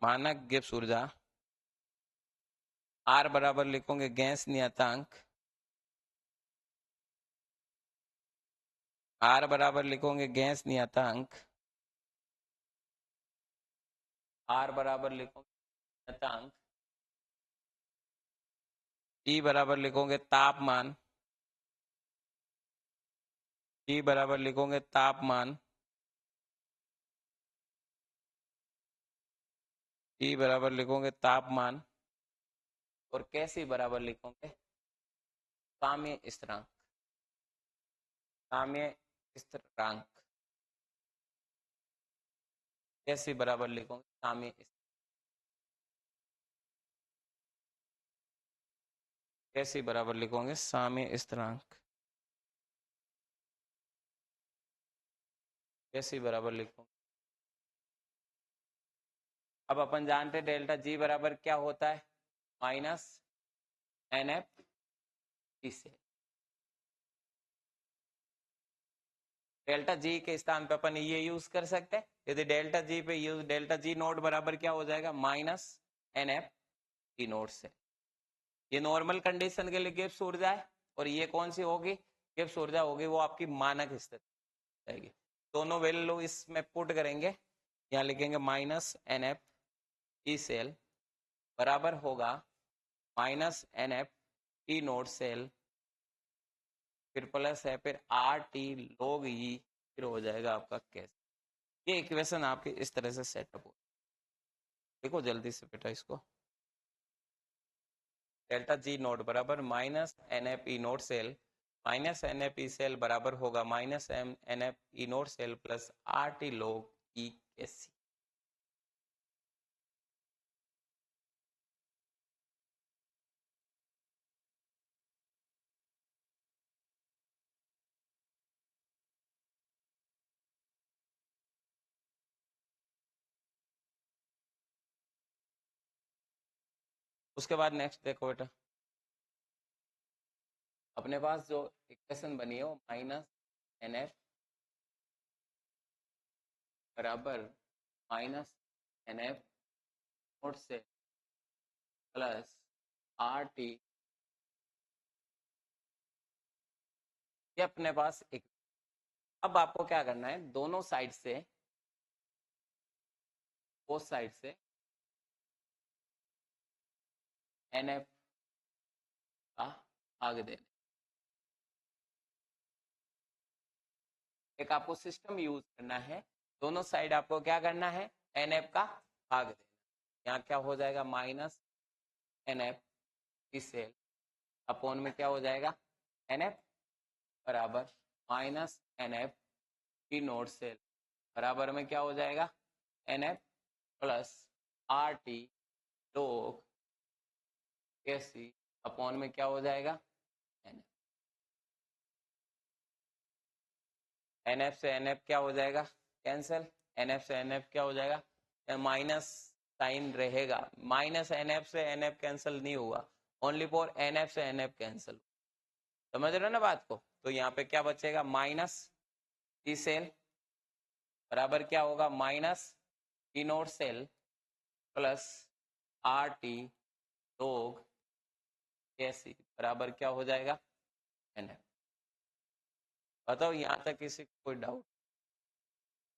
मानक गिब्स ऊर्जा, आर बराबर लिखोगे गैस नियतांक, आर बराबर लिखोगे गैस नियतांक, आर बराबर लिखोगे नियतांक, टी बराबर लिखोगे तापमान, टी बराबर लिखोगे तापमान, टी बराबर लिखोगे तापमान, और कैसी बराबर लिखोगे साम्य स्थिरांक, साम्य स्थिरांक, कैसी बराबर लिखोगे साम्य, कैसी बराबर लिखोगे साम्य स्थिरांक, कैसी बराबर लिखोगे। अब अपन जानते हैं डेल्टा जी बराबर क्या होता है, माइनस एन एफ से। डेल्टा जी के स्थान पे अपन ये यूज कर सकते हैं। यदि डेल्टा जी पे यूज, डेल्टा जी नोट बराबर क्या हो जाएगा, minus N F T not से। ये नॉर्मल कंडीशन के लिए गिब्स ऊर्जा है, और ये कौन सी होगी, गिब्स ऊर्जा होगी वो आपकी मानक स्थिति जाएगी। दोनों वैल्यू इसमें पुट करेंगे, यहाँ लिखेंगे minus N F E cell बराबर होगा minus N F T not cell, फिर प्लस है, फिर आर टी लोग ई, फिर हो जाएगा आपका कैसे। ये इक्वेशन आपकी इस तरह से सेटअप हो। देखो जल्दी से बेटा इसको, डेल्टा जी नोट बराबर minus N F E naught cell, minus N F E cell बराबर होगा minus m n F E naught cell plus R T log E K C. उसके बाद नेक्स्ट देखो बेटा, अपने पास जो इक्वेशन बनी है वो माइनस एन एफ बराबर माइनस एन एफ नोट से प्लस आर टी, ये अपने पास एक। अब आपको क्या करना है, दोनों साइड से, बोथ साइड से एन एफ का भाग देना। एक आपको सिस्टम यूज करना है, दोनों साइड आपको क्या करना है, एन एफ का भाग देना। यहाँ क्या हो जाएगा, माइनस एन एफ की सेल अपॉन में क्या हो जाएगा, एन एफ बराबर माइनस एन एफ की नोट सेल बराबर में क्या हो जाएगा, N F plus R T log K C upon में क्या हो जाएगा, एन एफ से एन एफ क्या हो जाएगा, कैंसिल, एन एफ से एन एफ क्या हो जाएगा, माइनस साइन रहेगा, माइनस एन एफ से एन एफ कैंसिल नहीं हुआ, ओनली फॉर एन एफ से एन एफ कैंसिल। समझ रहे हो ना बात को। तो यहाँ पे क्या बचेगा, माइनस टी सेल बराबर क्या होगा, minus T not cell plus R T log K C बराबर क्या हो जाएगा, एन एफ। बताओ यहाँ तक किसी को कोई डाउट।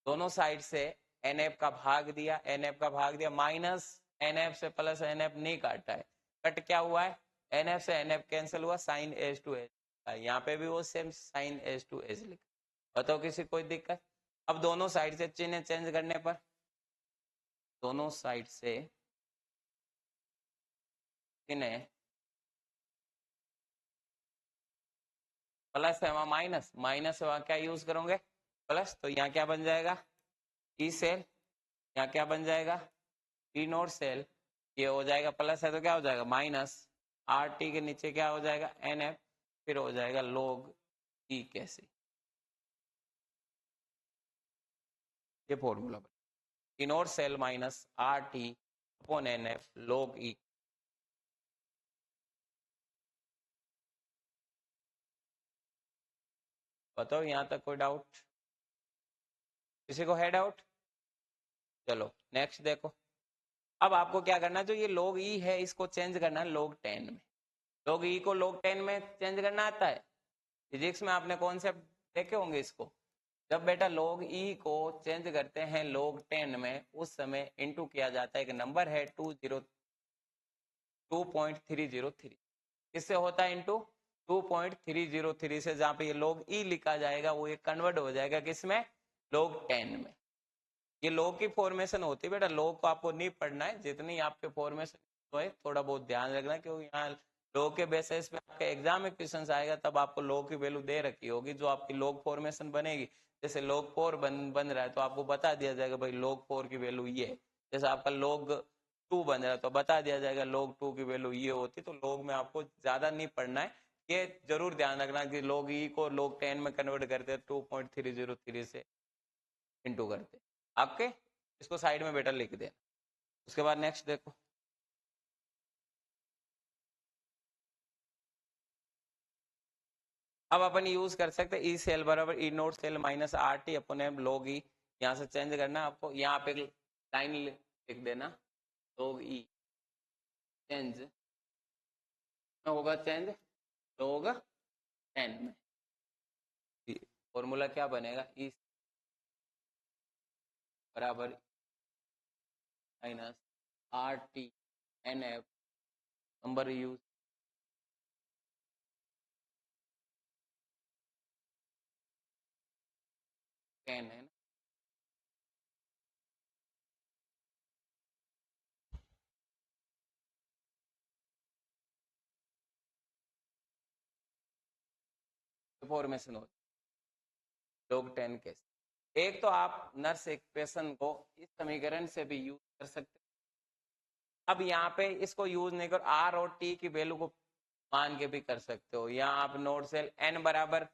दोनों साइड से एन एफ का भाग दिया, एन एफ का भाग दिया, माइनस एन एफ से प्लस एन एफ नहीं काटा है, कट क्या हुआ है, एन एफ से एन एफ कैंसिल हुआ, साइन एज टू एज। यहाँ पे भी वो same sign as to as लिखा। बताओ किसी कोई दिक्कत। अब दोनों साइड से चिन्ह चेंज करने पर, दोनों साइड से चिन्ह प्लस है वहां माइनस, माइनस है वहां क्या यूज करोगे, प्लस। तो यहाँ क्या बन जाएगा, ई सेल, यहाँ क्या बन जाएगा, टी नोट सेल, ये हो जाएगा प्लस है तो क्या हो जाएगा माइनस, आर टी के नीचे क्या हो जाएगा, एन एफ, फिर हो जाएगा लोग ई कैसे। ये फॉर्मूला बन, T not cell minus R T upon N F log E. बताओ यहाँ तक कोई डाउट, किसी को है डाउट। चलो नेक्स्ट देखो। अब आपको क्या करना है, जो ये log e है इसको चेंज करना है log 10 में। log e को log 10 में चेंज करना आता है, फिजिक्स में आपने कॉन्सेप्ट देखे होंगे इसको। जब बेटा log e को चेंज करते हैं log 10 में, उस समय इनटू किया जाता है, एक नंबर है 2.303, किससे होता है इनटू 2.303 से, जहां पे ये log e लिखा जाएगा वो ये कन्वर्ट हो जाएगा किसमें, log 10 में। ये लॉग की फॉर्मेशन होती है बेटा, लॉग को आपको नहीं पढ़ना है, जितनी आपके फॉर्मेशन तो है थोड़ा बहुत ध्यान रखना, क्योंकि यहाँ लॉग के बेसिस पे आपके एग्जाम में क्वेश्चन आएगा, तब आपको लॉग की वैल्यू दे रखी होगी, जो आपकी लॉग फॉर्मेशन बनेगी। जैसे log 4 बन रहा है तो आपको बता दिया जाएगा भाई log 4 की वैल्यू ये है। जैसे आपका log 2 बन रहा है तो बता दिया जाएगा log 2 की वैल्यू ये होती। तो log में आपको ज्यादा नहीं पढ़ना है, ये जरूर ध्यान रखना कि log e को log 10 में कन्वर्ट करते हैं 2.303 से इंटू करते आपके, इसको साइड में बेटा लिख देना। उसके बाद नेक्स्ट देखो, अब अपन यूज कर सकते हैं ई सेल बराबर E naught cell minus R T upon log E, यहाँ से चेंज करना आपको, यहाँ पे लाइन लिख देना, log ई चेंज में होगा चेंज log 10 में। फॉर्मूला क्या बनेगा, ई बराबर minus R T N F number use 10 है ना। फॉर्मेशन हो log 10 के। एक तो आप नर्स इक्वेशन को इस समीकरण से भी यूज कर सकते हो। अब यहाँ पे इसको यूज नहीं कर, आर और टी की वैल्यू को मान के भी कर सकते हो। यहाँ आप नोड सेल एन बराबर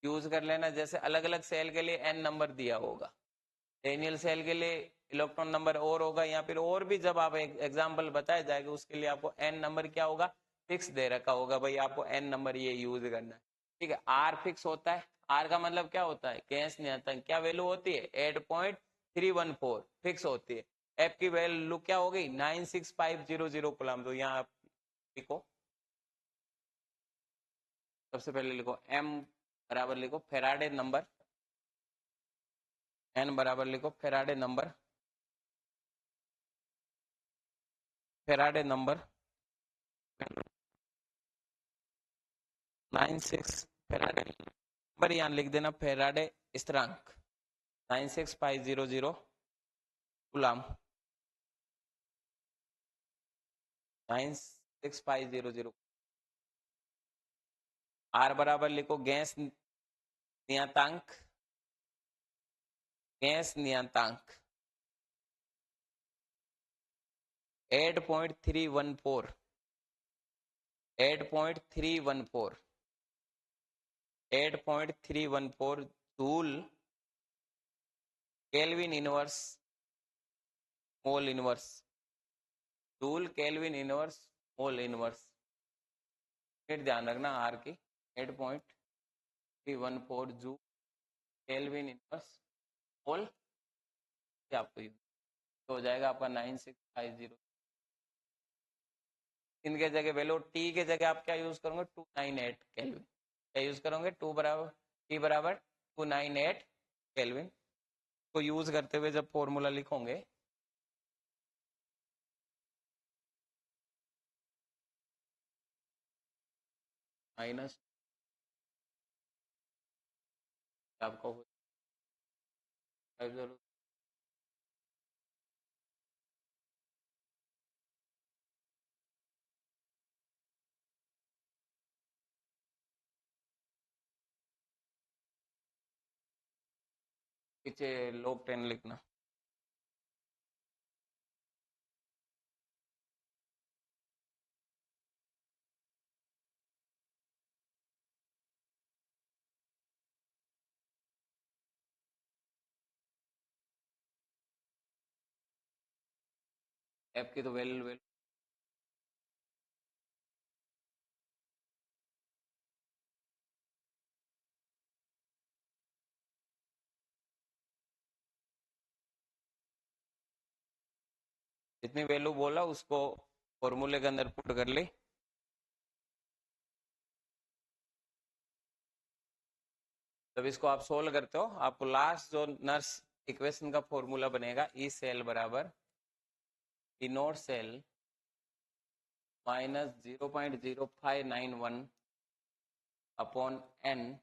यूज कर लेना, जैसे अलग अलग सेल के लिए एन नंबर दिया होगा, डेनियल सेल के लिए इलेक्ट्रॉन नंबर और होगा, या फिर और भी जब आप एक एग्जाम्पल बताया जाएगा उसके लिए आपको एन नंबर क्या होगा, फिक्स दे रखा होगा, भाई आपको एन नंबर ये यूज करना है। ठीक है, आर फिक्स होता है, आर का मतलब क्या होता है, गैस नियतांक, क्या वैल्यू होती है 8.314 फिक्स होती है। एफ की वैल्यू क्या हो गई 96500 कूलम। तो यहाँ आप लिखो, सबसे पहले लिखो एम बराबर लिखो फेराडे नंबर, एन बराबर लिखो Faraday number, Faraday number 96 Faraday number, यहाँ लिख देना फेराडे स्थिरांक 96500 कूलम, 96500। आर बराबर लिखो गैस नियतांक, गैस नियतांक 8.314, 8.314, 8.314 joule kelvin inverse mole inverse, joule kelvin inverse mole inverse. फिर ध्यान रखना आर की 8.314 जूल केल्विन इनवर्स मोल, आपको तो हो जाएगा आपका 9650। इनके जगह वैल्यू टी के जगह आप क्या यूज करोगे 298 केल्विन, क्या यूज करोगे टू बराबर टी बराबर 298 केल्विन को यूज करते हुए जब फॉर्मूला लिखोगे माइनस आपको पीछे log 10 लिखना। एफ की तो वैल्यू जितनी वैल्यू बोला उसको फॉर्मूले के अंदर पुट कर ली। जब इसको आप सोल्व करते हो आपको लास्ट जो नर्स इक्वेशन का फॉर्मूला बनेगा ई सेल बराबर E naught cell minus 0.0591 upon N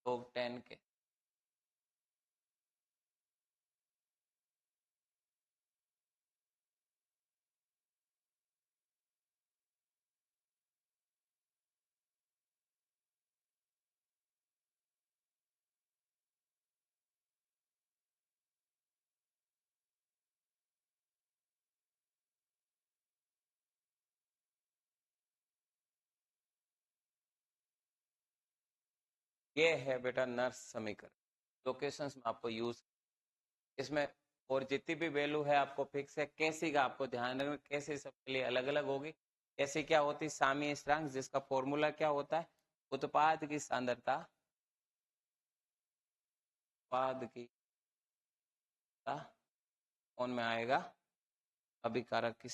log 10 के। ये है बेटा नर्स समीकरण, लोकेशंस में आपको यूज, इसमें और जितनी भी वैल्यू है आपको फिक्स है। कैसी का आपको ध्यान रखना, कैसे सबके लिए अलग अलग होगी। कैसे क्या होती है साम्य स्थिरांक, जिसका फॉर्मूला क्या होता है उत्पाद की सांद्रता, उत्पाद की कौन में आएगा अभिकारक की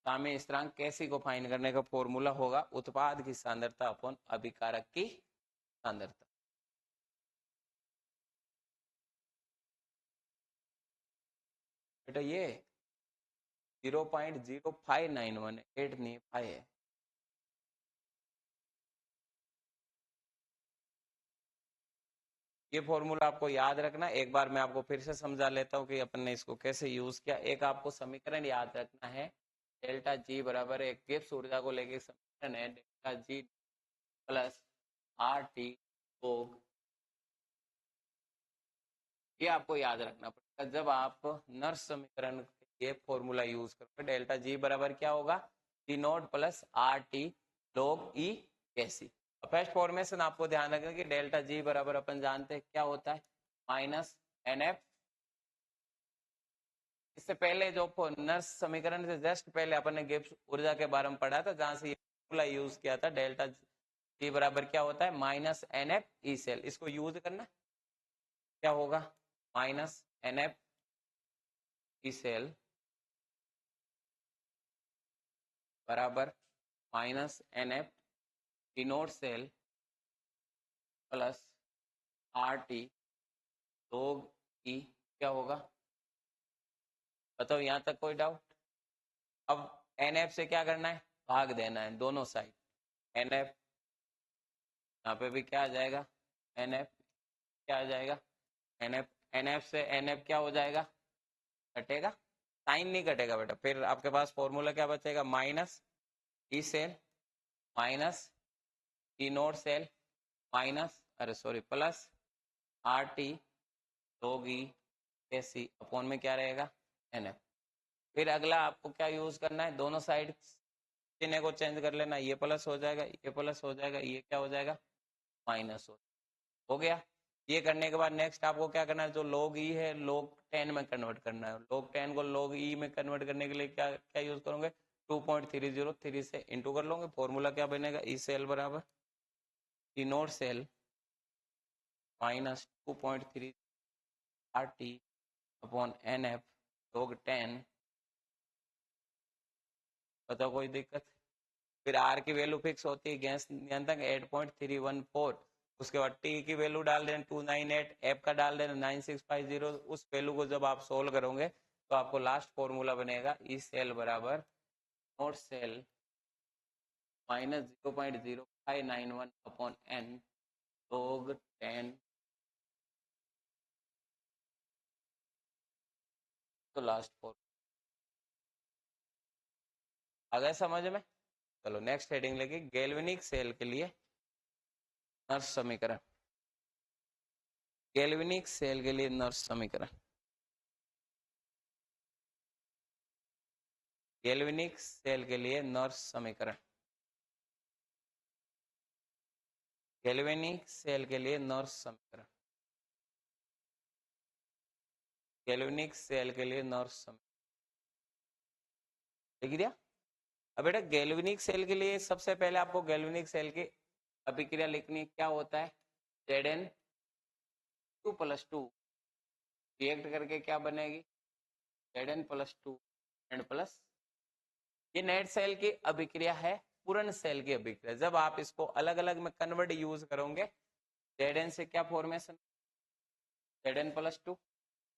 साम्य स्थिरांक कैसी को फाइन करने का फॉर्मूला होगा उत्पाद की सांद्रता अपॉन अभिकारक की सांद्रता। बेटा ये 0.0591 8 नहीं 5 है। ये फॉर्मूला आपको याद रखना। एक बार मैं आपको फिर से समझा लेता हूँ कि अपन ने इसको कैसे यूज किया। एक आपको समीकरण याद रखना है, डेल्टा जी बराबर एक गिब्स ऊर्जा को लेके समीकरण है, delta G plus R T भोग, ये आपको याद रखना पड़ेगा। जब आप नर्स समीकरण के लिए फॉर्मूला यूज करोगे, डेल्टा जी बराबर क्या होगा, G naught plus R T log E K C. First formation आपको ध्यान रखना कि डेल्टा जी बराबर अपन जानते हैं क्या होता है, माइनस एन एफ। इससे पहले जो नर्स समीकरण से जस्ट पहले अपन ने गिब्स ऊर्जा के बारे में पढ़ा था, जहां से ये फॉर्मूला यूज किया था, डेल्टा जी बराबर क्या होता है, minus N F E cell. इसको यूज करना, क्या होगा, minus N F E cell बराबर minus N F E naught cell plus R T log E, क्या होगा, बताओ यहाँ तक कोई डाउट। अब एन एफ से क्या करना है, भाग देना है दोनों साइड। एन एफ यहाँ पे भी क्या आ जाएगा, एन एफ क्या आ जाएगा, एन एफ, एन एफ से एन एफ क्या हो जाएगा, कटेगा, साइन नहीं कटेगा बेटा। फिर आपके पास फॉर्मूला क्या बचेगा, माइनस ई सेल माइनस ई नोट सेल माइनस, अरे सॉरी, प्लस आर टी होगी सी अपॉन में क्या रहेगा, एन एफ। फिर अगला आपको क्या यूज करना है, दोनों साइड चिन्ह को चेंज कर लेना, ये प्लस हो जाएगा, ये प्लस हो जाएगा, ये क्या हो जाएगा, माइनस हो गया। ये करने के बाद नेक्स्ट आपको क्या करना है, जो log ई है log 10 में कन्वर्ट करना है। log 10 को log ई में कन्वर्ट करने के लिए क्या क्या यूज करोगे, 2.303 से इंटू कर लोगे। फॉर्मूला क्या बनेगा, ई सेल बराबर E naught cell minus 2.3 R T upon N F log 10। बताओ कोई दिक्कत। फिर आर की वैल्यू फिक्स होती है, गैस नियंत्रण 8.314। उसके बाद टी की वैल्यू डाल देना 298, एफ का डाल देना 9650। उस वैल्यू को जब आप सोल्व करोगे तो आपको लास्ट फॉर्मूला बनेगा ई सेल बराबर not cell minus 0.0591 upon N log 10। तो लास्ट फॉर्मूला आ गया समझ में। चलो नेक्स्ट हेडिंग लेके, गैल्वेनिक सेल के लिए नर्स समीकरण। गैल्वेनिक सेल के लिए नर्स समीकरण, गैल्वेनिक सेल के लिए नर्स समीकरण, गैल्वेनिक सेल के लिए नर्स समीकरण, गैल्वेनिक सेल के लिए नर्स समीकरण लिख दिया। अब बेटा गैल्वेनिक सेल के लिए सबसे पहले आपको गैल्वेनिक सेल की अभिक्रिया लिखनी है। क्या होता है, Zn 2+2 रिएक्ट करके क्या बनेगी, Zn+2 एंड प्लस। ये नेट सेल की अभिक्रिया है, पूर्ण सेल की अभिक्रिया। जब आप इसको अलग अलग में कन्वर्ट यूज करोगे, Zn से क्या formation, Zn+2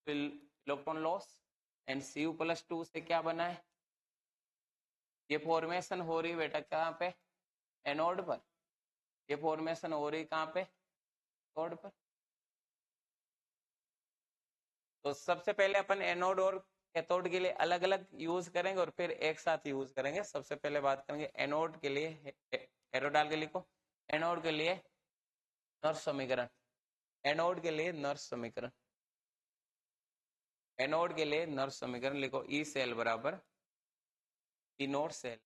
electron loss, and Cu+2 से क्या बना है, ये फॉर्मेशन हो रही बेटा कहाँ पे, एनोड पर। ये फॉर्मेशन हो रही कहाँ पे, एनोड पर। तो सबसे पहले अपन एनोड और कैथोड के लिए अलग अलग यूज करेंगे और फिर एक साथ यूज करेंगे। सबसे पहले बात करेंगे एनोड के लिए, एरो डाल के लिखो, एनोड के लिए नर्स समीकरण, एनोड के लिए नर्स समीकरण, एनोड के लिए नर्स समीकरण लिखो, ई सेल बराबर E naught cell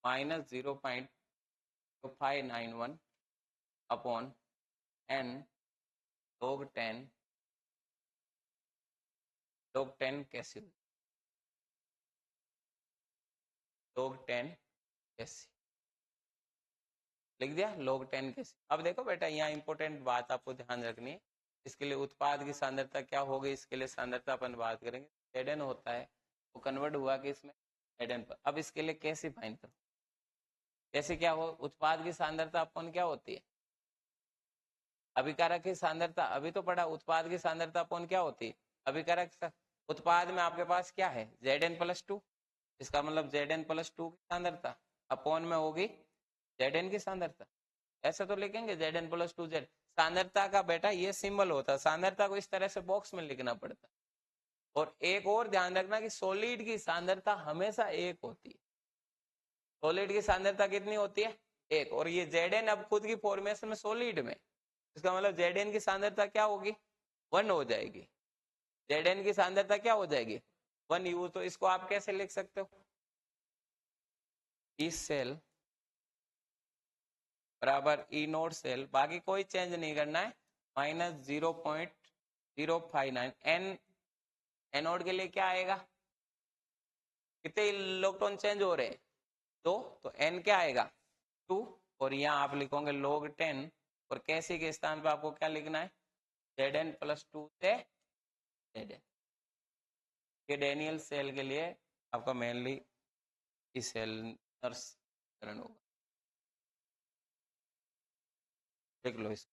minus 0.0591 upon N log 10 कैसे, log 10 कैसे लिख दिया, log 10 कैसे। अब देखो बेटा यहाँ इंपॉर्टेंट बात आपको ध्यान रखनी है। इसके लिए उत्पाद की सांद्रता क्या होगी, इसके लिए सांद्रता अपन बात करेंगे। Zn होता है वो कन्वर्ट हुआ कि इसमें Zn पर। अब इसके लिए कैसे फाइंड करो, कैसे क्या हो, उत्पाद की सांद्रता अपन क्या होती है, अभिकारक की सांद्रता अभी तो पढ़ा। उत्पाद की सांद्रता अपन क्या होती है, अभिकारक। उत्पाद में आपके पास क्या है, Zn+2, इसका मतलब Zn+2 की सांद्रता अपॉन में होगी Zn की सांद्रता। ऐसा तो लिखेंगे Zn+2 Z, सांद्रता का बेटा ये सिंबल होता है, सांद्रता को इस तरह से बॉक्स में लिखना पड़ता है। और एक और ध्यान रखना कि सॉलिड की सांद्रता हमेशा एक होती है। सॉलिड की सांद्रता कितनी होती है? एक। और ये Zn अब खुद की फॉर्मेशन में सॉलिड में, इसका मतलब Zn की सांद्रता क्या होगी? 1 हो जाएगी। Zn की सांद्रता क्या हो जाएगी? 1 U। तो इसको आप कैसे लिख सकते हो? ई सेल बराबर ई नोट सेल, बाकी कोई चेंज नहीं करना है, -0.059। एन एनोड के लिए क्या आएगा? कितने इलेक्ट्रॉन चेंज हो रहे हैं? 2। तो एन क्या आएगा? 2। और यहाँ आप लिखोगे log 10। और कैसी के स्थान पे आपको क्या लिखना है? Zn+2 से Zn। ये डेनियल सेल के लिए आपका मेनली इस सेल नर्स करण होगा। देख लो इसको।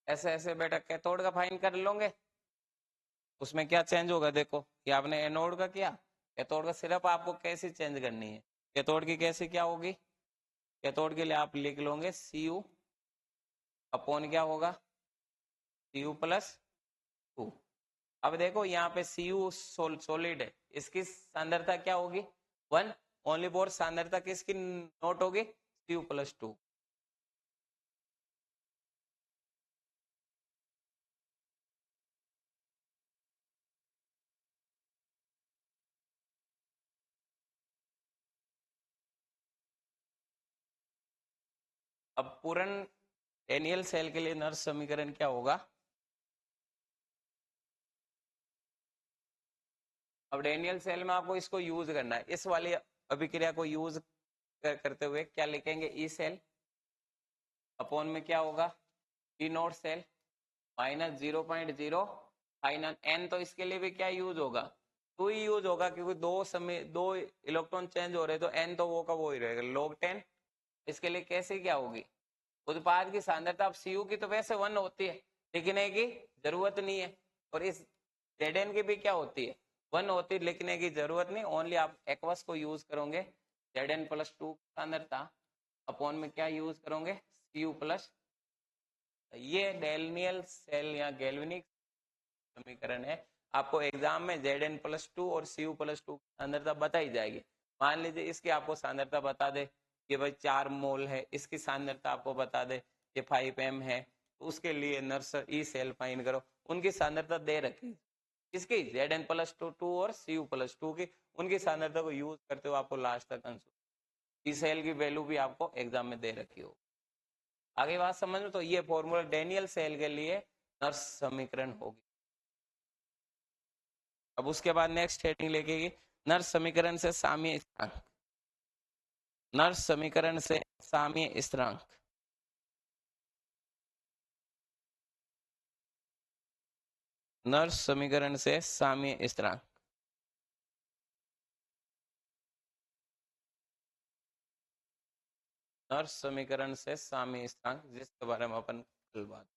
ऐसे ऐसे बेटा कैथोड का फाइन कर लोगे, उसमें क्या चेंज होगा? देखो ये आपने एनोड का किया, कैथोड का सिर्फ आपको कैसे चेंज करनी है। कैथोड की कैसे क्या होगी? कैथोड के लिए आप लिख लोगे Cu अपॉन क्या होगा? Cu+2। अब देखो यहाँ पे Cu सॉलिड है, इसकी सांद्रता क्या होगी? 1। ओनली फॉर सांद्रता किसकी नोट होगी? Cu+2। अब पूर्ण डेनियल सेल के लिए नर्स समीकरण क्या होगा? अब डेनियल सेल में आपको इसको यूज करना है, इस वाली अभिक्रिया को यूज करते हुए क्या लिखेंगे? ई सेल अपॉन में क्या होगा? ई नोट सेल -0.0 एन। तो इसके लिए भी क्या यूज होगा? 2 ही यूज होगा, क्योंकि दो इलेक्ट्रॉन चेंज हो रहे, तो एन तो वो का वो ही रहेगा log 10। इसके लिए कैसे क्या होगी? उत्पाद की सांद्रता अब Cu की तो वैसे 1 होती है, लिखने की जरूरत नहीं है। और इस Zn की भी क्या होती है? 1 होती है, लिखने की जरूरत नहीं। ओनली आप एक्वस को यूज करोगे, Zn+2 सांद्रता अपॉन में क्या यूज करोगे? Cu+। ये डेनियल सेल या गैल्वेनिक समीकरण है। आपको एग्जाम में Zn+2 और Cu+2 सांद्रता बताई जाएगी। मान लीजिए इसकी आपको सांद्रता बता दे कि भाई 4 मोल है, इसकी सांद्रता आपको बता दे ये 5m है, तो उसके लिए नर्स ई सेल फाइन करो। उनकी सांद्रता दे रखी, इसकी Zn+2 और Cu+2 की, उनकी सांद्रता को यूज करते हुए आपको लास्ट तक आंसर ई सेल की वैल्यू भी आपको एग्जाम में दे रखी हो। आगे बात समझ में? तो ये फॉर्मूला डेनियल सेल के लिए नर्स समीकरण होगी। अब उसके बाद नेक्स्ट हेडिंग लिखेगी नर्स समीकरण से साम्य स्थिरांक। नर्स समीकरण से साम्य स्थिरांक। नर्स समीकरण से साम्य स्थिरांक। नर्स समीकरण से साम्य स्थिरांक, जिसके बारे में अपन कल बात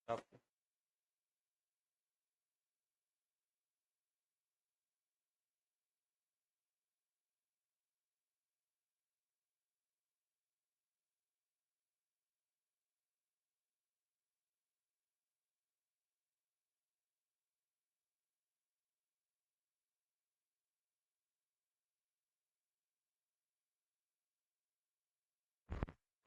आप